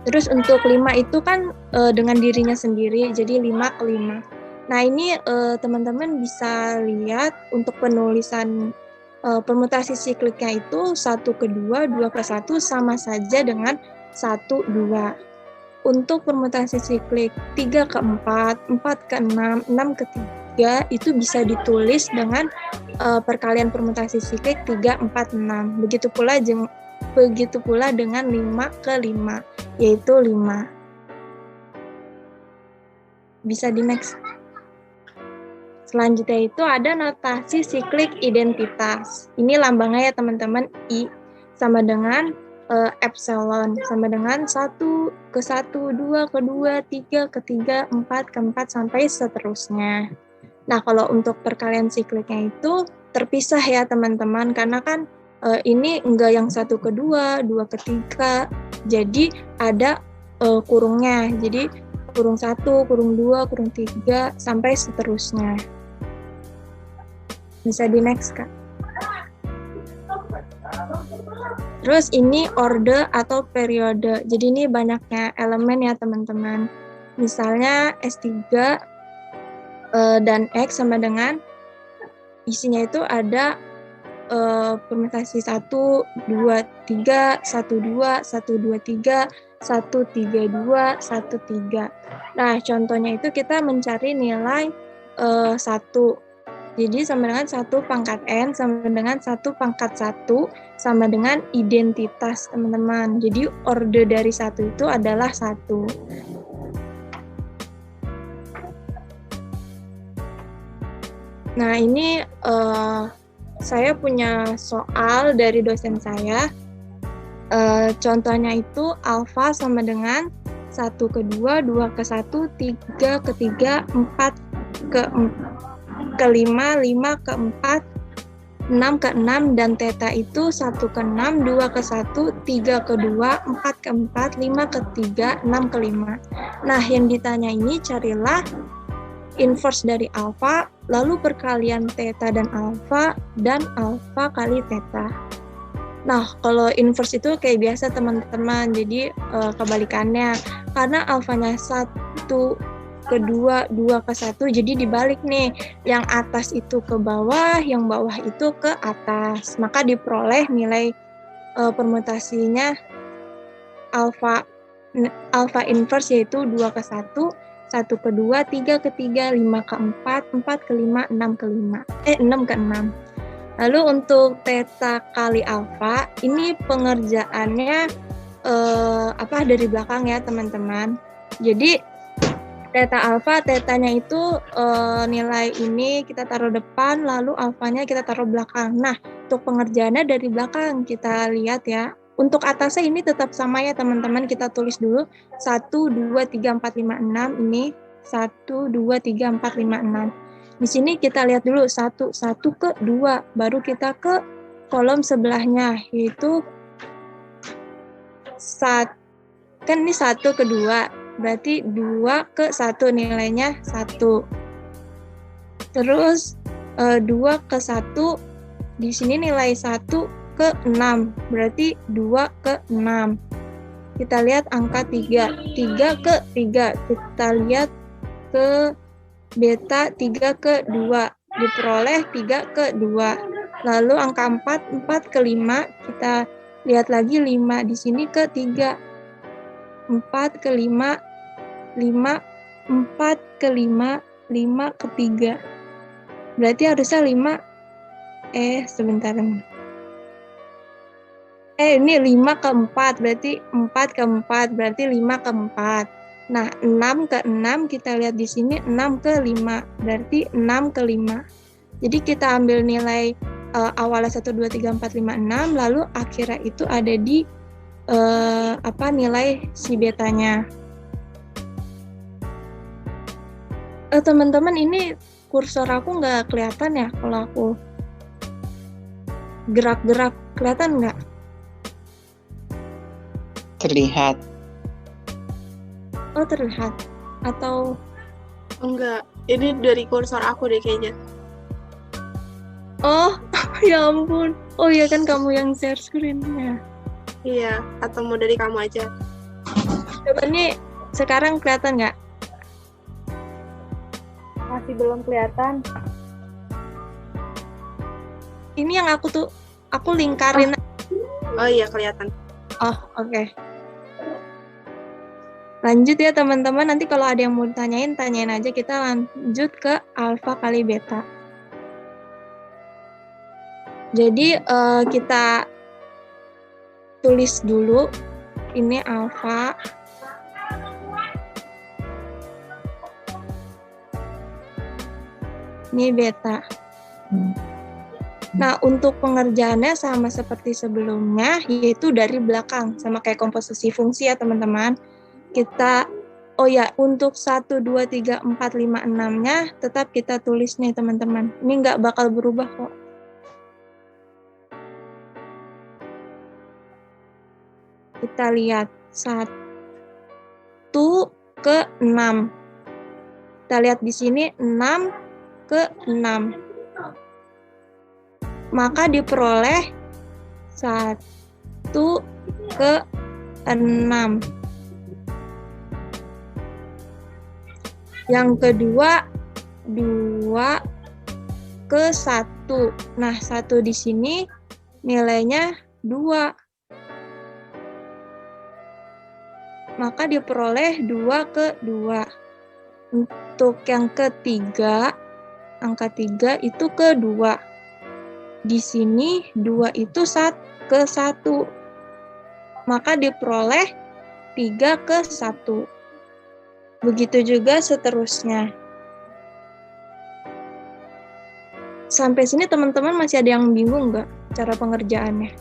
Terus untuk 5 itu kan dengan dirinya sendiri, jadi 5 ke 5. Nah ini teman-teman bisa lihat untuk penulisan permutasi sikliknya itu 1 ke 2, 2 ke 1 sama saja dengan 1, 2. Untuk permutasi siklik 3 ke 4, 4 ke 6, 6 ke 3 itu bisa ditulis dengan perkalian permutasi siklik 3, 4, 6. Begitu pula dengan 5 ke 5, yaitu 5. Bisa di next. Selanjutnya itu ada notasi siklik identitas. Ini lambangnya ya teman-teman, I sama dengan epsilon sama dengan 1 ke 1, 2 ke 2, 3 ke 3, 4 ke 4 sampai seterusnya. Nah, kalau untuk perkalian sikliknya itu terpisah ya teman-teman, karena kan ini enggak yang 1 ke 2, 2 ke 3. Jadi ada kurungnya. Jadi kurung 1, kurung 2, kurung 3 sampai seterusnya. Bisa di next, Kak. Terus ini orde atau periode. Jadi ini banyaknya elemen ya teman-teman. Misalnya S3 dan X sama dengan isinya itu ada permutasi 1, 2, 3, 1, 2, 1, 2, 3, 1, 3, 2, 1, 3. Nah, contohnya itu kita mencari nilai 1. Jadi sama dengan 1 pangkat N sama dengan 1 pangkat 1 sama dengan identitas teman-teman. Jadi orde dari 1 itu adalah 1. Nah ini saya punya soal dari dosen saya. Contohnya itu alfa sama dengan 1 ke 2, 2 ke 1, 3 ke 3, 4 ke 5, 5 ke 4, 6 ke 6, dan theta itu 1 ke 6, 2 ke 1, 3 ke 2, 4 ke 4, 5 ke 3, 6 ke 5. Nah, yang ditanya ini carilah inverse dari alfa, lalu perkalian theta dan alfa kali theta. Nah, kalau inverse itu kayak biasa teman-teman, jadi kebalikannya. Karena alfanya 1 ke 2, 2 ke 1, jadi dibalik nih. Yang atas itu ke bawah, yang bawah itu ke atas. Maka diperoleh nilai permutasinya alfa inverse yaitu 2 ke 1, 1 ke 2, 3 ke 3, 5 ke 4, 4 ke 5, 6 ke 6. Lalu untuk theta kali alfa, ini pengerjaannya dari belakang ya teman-teman. Jadi theta alfa, tetanya itu nilai ini kita taruh depan, lalu alfanya kita taruh belakang. Nah, untuk pengerjaannya dari belakang kita lihat ya. Untuk atasnya ini tetap sama ya teman-teman, kita tulis dulu 1, 2, 3, 4, 5, 6 ini 1, 2, 3, 4, 5, 6. Di sini kita lihat dulu 1 ke 2, baru kita ke kolom sebelahnya, yaitu kan ini 1 ke 2, berarti 2 ke 1 nilainya 1. Terus 2 ke 1, di sini nilai 1 ke 6, berarti 2 ke 6. Kita lihat angka 3 ke 3, kita lihat ke beta 3 ke 2, diperoleh 3 ke 2. Lalu angka 4 ke 5, kita lihat lagi 5 di sini ke 3. 4 ke 5, 4 ke 5, 5 ke 3. Berarti harusnya 5, sebentar. Ini 5 ke 4, berarti 4 ke 4, berarti 5 ke 4. Nah, 6 ke 6, kita lihat di sini 6 ke 5, berarti 6 ke 5. Jadi kita ambil nilai awalnya 1, 2, 3, 4, 5, 6, lalu akhirnya itu ada di nilai si betanya. Teman-teman, ini kursor aku nggak kelihatan ya kalau aku gerak-gerak, kelihatan nggak? Terlihat. Oh, terlihat. Atau Enggak, ini dari kursor aku deh kayaknya. oh, ya ampun. Oh iya kan kamu yang share screen-nya. Iya, atau mau dari kamu aja. Coba nih sekarang kelihatan nggak? Masih belum kelihatan. Ini yang aku lingkarin. Oh iya, kelihatan. Oh, oke. Lanjut ya teman-teman, nanti kalau ada yang mau tanyain aja, kita lanjut ke alfa kali beta. Jadi kita tulis dulu, ini alfa, ini beta. Nah, untuk pengerjaannya sama seperti sebelumnya, yaitu dari belakang, sama kayak komposisi fungsi ya teman-teman. Untuk 1, 2, 3, 4, 5, 6-nya tetap kita tulis nih teman-teman. Ini nggak bakal berubah kok. Kita lihat 1 ke 6. Kita lihat di sini 6 ke 6. Maka diperoleh 1 ke 6. Yang kedua 2 ke 1. Nah, 1 di sini nilainya 2. Maka diperoleh 2 ke 2. Untuk yang ketiga, angka 3 itu ke 2. Di sini 2 itu ke 1. Maka diperoleh 3 ke 1. Begitu juga seterusnya. Sampai sini teman-teman masih ada yang bingung nggak cara pengerjaannya?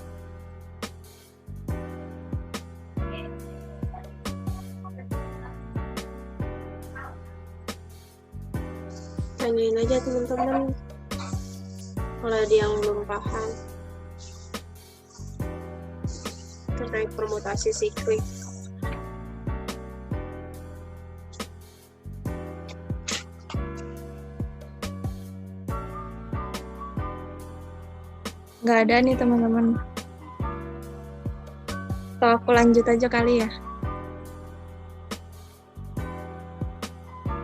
Tanyain aja teman-teman kalau ada yang belum paham terkait permutasi siklik. Nggak ada nih teman-teman. Atau aku lanjut aja kali ya.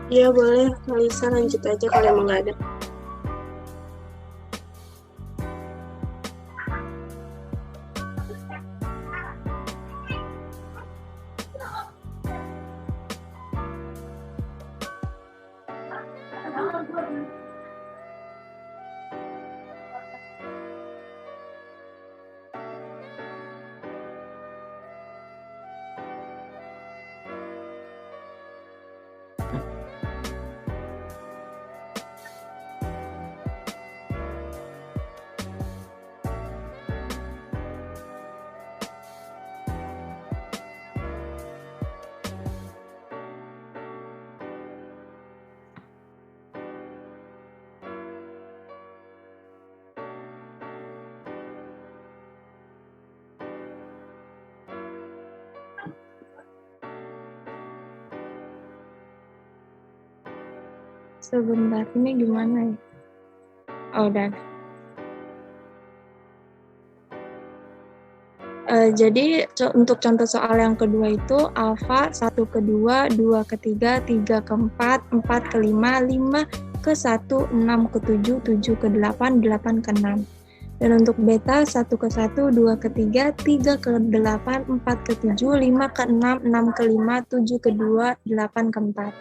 Iya boleh, Kalisa lanjut aja kalau emang nggak ada. Sebentar, ini gimana ya? Oh, udah. Jadi untuk contoh soal yang kedua itu alfa 1 ke 2, 2 ke 3, 3 ke 4, 4 ke 5, 5 ke 1, 6 ke 7, 7 ke 8, 8 ke 6. Dan untuk beta 1 ke 1, 2 ke 3, 3 ke 8, 4 ke 7, 5 ke 6, 6 ke 5, 7 ke 2, 8 ke 4.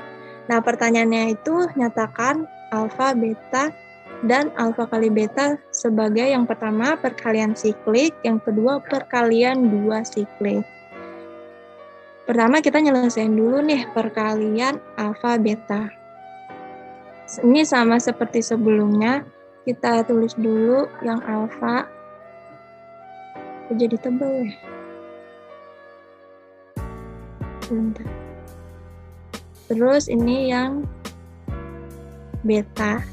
Nah pertanyaannya itu nyatakan alfa, beta, dan alfa kali beta sebagai yang pertama perkalian siklik, yang kedua perkalian 2 siklik. Pertama kita nyelesain dulu nih perkalian alfa beta. Ini sama seperti sebelumnya, kita tulis dulu yang alfa. Jadi tebel ya. Bentar. Terus ini yang beta.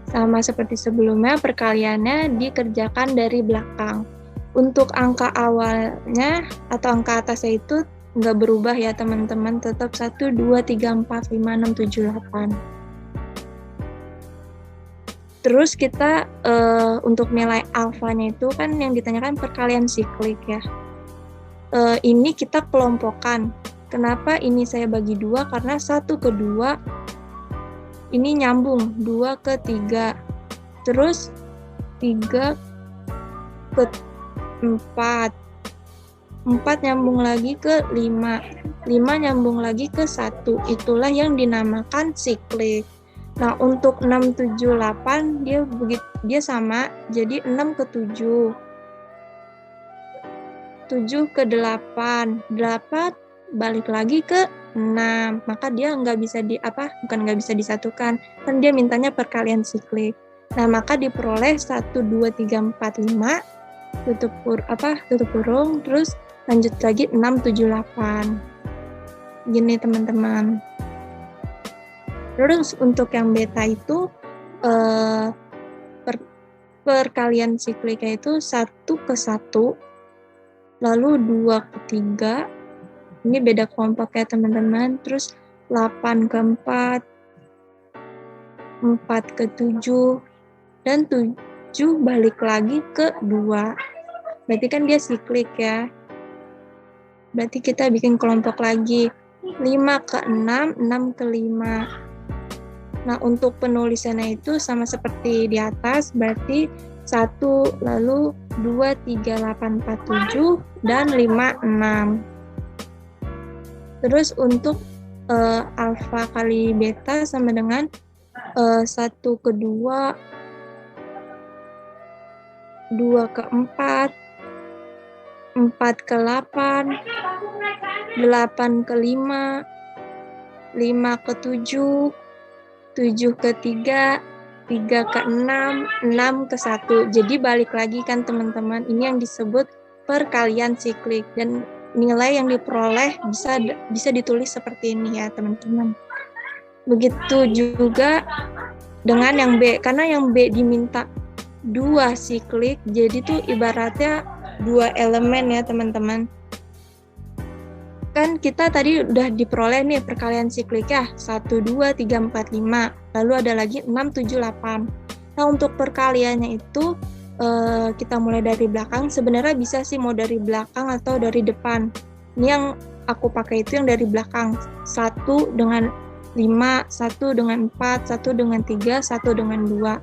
Sama seperti sebelumnya, perkaliannya dikerjakan dari belakang. Untuk angka awalnya atau angka atasnya itu nggak berubah ya teman-teman, tetap 1, 2, 3, 4, 5, 6, 7, 8. Terus kita untuk nilai alfanya itu kan yang ditanyakan perkalian siklik ya. Ini kita kelompokkan. Kenapa ini saya bagi 2? Karena 1 ke 2 ini nyambung 2 ke 3, terus 3 ke 4, 4 nyambung lagi ke 5, 5 nyambung lagi ke 1, itulah yang dinamakan siklik. Nah untuk 6, 7, 8 dia sama, jadi 6 ke 7, 7 ke 8, 8 balik lagi ke 6, maka dia nggak bisa bukan nggak bisa disatukan, kan dia mintanya perkalian siklik. Nah maka diperoleh 1, 2, 3, 4, 5, tutup kurung, terus lanjut lagi 6, 7, 8. Gini teman-teman. Terus untuk yang beta itu perkalian sikliknya itu 1 ke 1, lalu 2 ke 3, ini beda kelompok ya teman-teman, terus 8 ke 4, 4 ke 7, dan 7 balik lagi ke 2. Berarti kan dia siklik ya. Berarti kita bikin kelompok lagi, 5 ke 6, 6 ke 5. Nah untuk penulisannya itu sama seperti di atas, berarti 1, lalu 2, 3, 8, 4, 7, dan 5, 6. Terus untuk alfa kali beta sama dengan 1 ke 2, 2 ke 4, 4 ke 8, 8 ke 5, 5 ke 7, 7 ke 3, 3 ke 6, 6 ke 1. Jadi balik lagi kan teman-teman, ini yang disebut perkalian siklik, dan nilai yang diperoleh bisa ditulis seperti ini ya teman-teman. Begitu juga dengan yang B, karena yang B diminta 2 siklik, jadi tuh ibaratnya 2 elemen ya teman-teman. Kan kita tadi udah diperoleh nih perkalian siklik ya, 1, 2, 3, 4, 5, lalu ada lagi 6, 7, 8. Nah, untuk perkaliannya itu kita mulai dari belakang. Sebenarnya bisa sih mau dari belakang atau dari depan. Ini yang aku pakai itu yang dari belakang. 1 dengan 5, 1 dengan 4, 1 dengan 3, 1 dengan 2.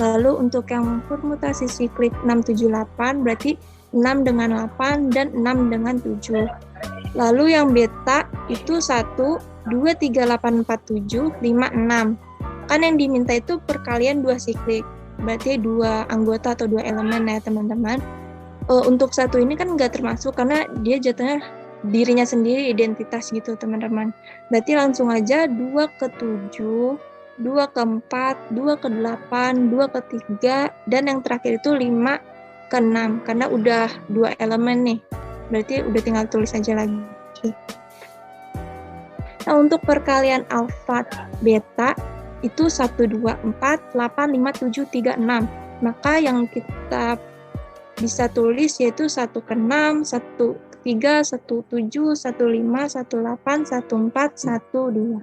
Lalu untuk yang permutasi siklik 6, 7, 8 berarti 6 dengan 8 dan 6 dengan 7. Lalu yang beta itu 1, 2, 3, 8, 4, 7, 5, 6. Kan yang diminta itu perkalian 2 siklik. Berarti 2 anggota atau 2 elemen ya teman-teman. Untuk 1 ini kan nggak termasuk karena dia jatuhnya dirinya sendiri, identitas gitu teman-teman. Berarti langsung aja 2 ke 7, 2 ke 4, 2 ke 8, 2 ke 3, dan yang terakhir itu 5 ke 6. Karena udah 2 elemen nih. Berarti udah tinggal tulis aja lagi. Nah, untuk perkalian alfa beta itu 1, 2, 4, 8, 5, 7, 3, 6. Maka yang kita bisa tulis yaitu 1 ke 6, 1 ke 3, 1, 7, 1, 5, 1, 8, 1, 4, 1, 2.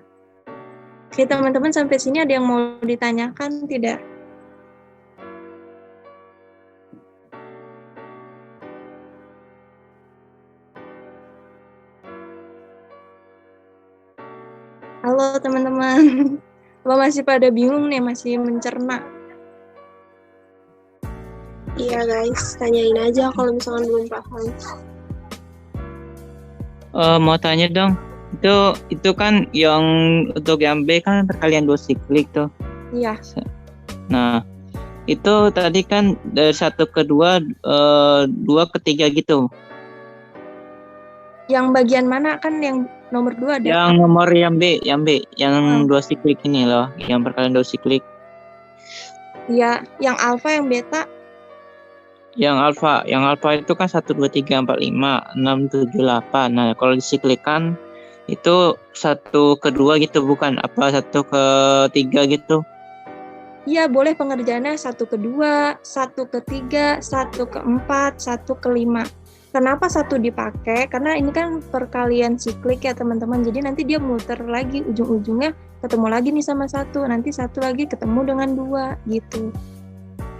Oke teman-teman, sampai sini ada yang mau ditanyakan tidak? Halo teman-teman. Apa masih pada bingung nih, masih mencerna? Iya guys, tanyain aja kalau misalkan belum paham. Mau tanya dong, itu kan yang untuk yang B kan perkalian 2 siklik tuh. Iya. Nah, itu tadi kan dari 1 ke 2, 2 ke 3 gitu. Yang bagian mana kan yang nomor 2 ada? Yang nomor yang B, yang 2 siklik ini loh, yang perkalian 2 siklik. Iya, yang alfa, yang beta. Yang alfa itu kan 1, 2, 3, 4, 5, 6, 7, 8. Nah, kalau disiklikan itu 1 ke 2 gitu, bukan? Apa 1 ke 3 gitu? Iya, boleh pengerjaannya 1 ke 2, 1 ke 3, 1 ke 4, 1 ke 5. Kenapa 1 dipakai? Karena ini kan perkalian siklik ya teman-teman. Jadi nanti dia muter lagi, ujung-ujungnya ketemu lagi nih sama 1. Nanti 1 lagi ketemu dengan 2 gitu.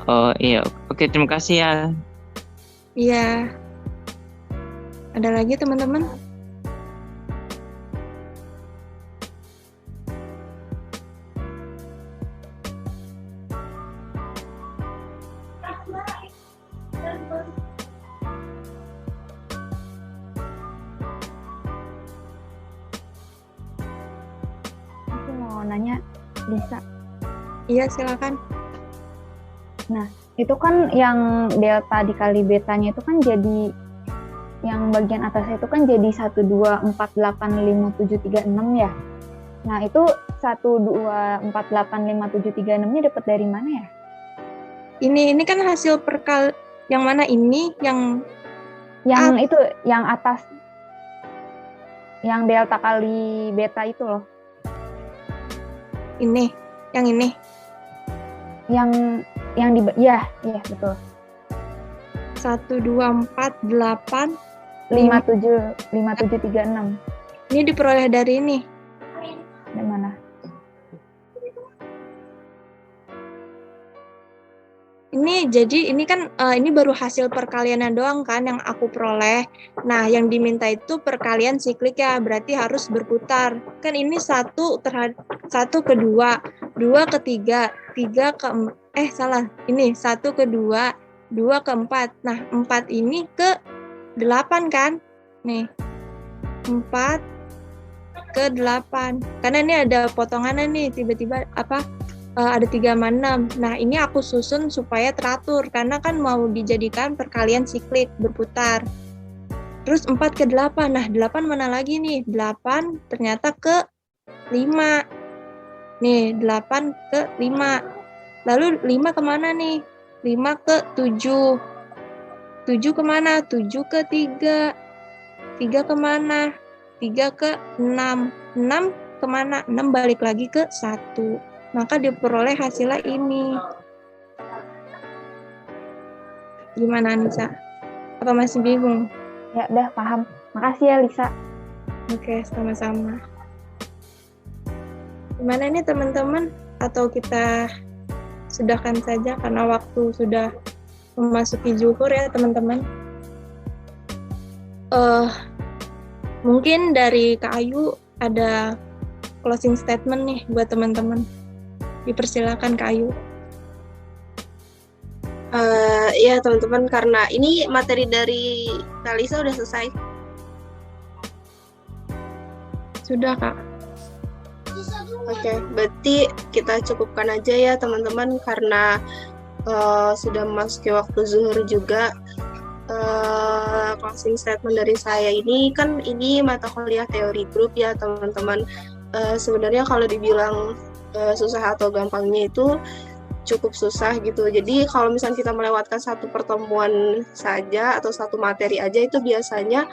Oh iya, oke, terima kasih ya. Iya. Ada lagi teman-teman? Aku mau nanya, Lisa. Iya, silakan. Nah, itu kan yang delta dikali betanya itu kan jadi, yang bagian atasnya itu kan jadi 1, 2, 4, 8, 5, 7, 3, 6 ya. Nah, itu 1, 2, 4, 8, 5, 7, 3, 6-nya dapat dari mana ya? Ini kan hasil yang mana ini? Yang itu, yang atas. Yang delta kali beta itu loh. ini, yang ini. Yang di, iya betul. 1, 2, 4, 8, 5, 7, 3, 6. Ini diperoleh dari ini. Dari mana? Ini jadi ini kan ini baru hasil perkaliannya doang kan yang aku peroleh. Nah, yang diminta itu perkalian siklik ya, berarti harus berputar. Kan ini 1 ke 2, 2 ke 3, 3 ke ini 1 ke 2, 2 ke 4. Nah, 4 ini ke 8 kan? Nih. 4 ke 8. Karena ini ada potongannya nih, tiba-tiba ada 3 sama 6. Nah, ini aku susun supaya teratur, karena kan mau dijadikan perkalian siklik, berputar. Terus 4 ke 8. Nah, 8 mana lagi nih? 8 ternyata ke 5. Nih, 8 ke 5. Lalu 5 kemana nih? 5 ke 7. 7 kemana? 7 ke 3. 3 kemana? 3 ke 6. 6 kemana? 6 balik lagi ke 1. Maka diperoleh hasilnya ini. Gimana Nisa? Apa masih bingung? Ya udah paham. Makasih ya Lisa. Oke, sama-sama. Gimana nih teman-teman? Atau kita sudahkan saja karena waktu sudah memasuki zuhur ya teman-teman. Mungkin dari Kak Ayu ada closing statement nih buat teman-teman. Dipersilakan Kak Ayu. Ya teman-teman, karena ini materi dari Kak Lisa udah selesai. Sudah Kak. Oke, berarti kita cukupkan aja ya teman-teman, karena sudah memasuki waktu zuhur juga. Closing statement dari saya ini kan ini mata kuliah teori grup ya teman-teman. Sebenarnya kalau dibilang susah atau gampangnya itu cukup susah gitu. Jadi kalau misalnya kita melewatkan satu pertemuan saja atau satu materi aja, itu biasanya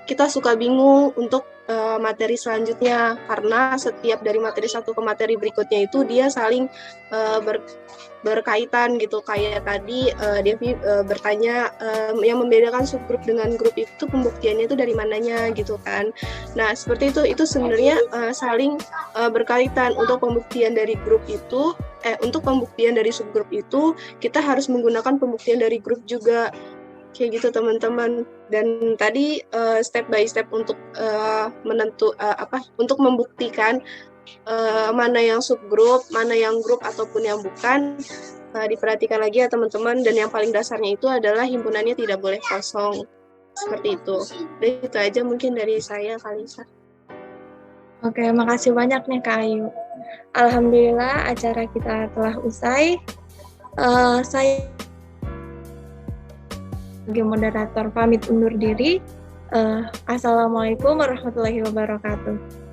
kita suka bingung untuk materi selanjutnya, karena setiap dari materi satu ke materi berikutnya itu dia saling berkaitan gitu. Kayak tadi Devi bertanya yang membedakan subgrup dengan grup itu pembuktiannya itu dari mananya gitu kan. Nah seperti itu sebenarnya saling berkaitan. Untuk pembuktian dari grup itu untuk pembuktian dari subgrup itu kita harus menggunakan pembuktian dari grup juga. Kayak gitu teman-teman. Dan tadi step by step untuk untuk membuktikan mana yang subgrup, mana yang grup ataupun yang bukan, diperhatikan lagi ya teman-teman. Dan yang paling dasarnya itu adalah himpunannya tidak boleh kosong. Seperti itu. Dan itu aja mungkin dari saya, Kak Lisa. Oke, makasih banyak nih Kak Ayu. Alhamdulillah acara kita telah usai. Saya sebagai moderator pamit undur diri. Assalamualaikum warahmatullahi wabarakatuh.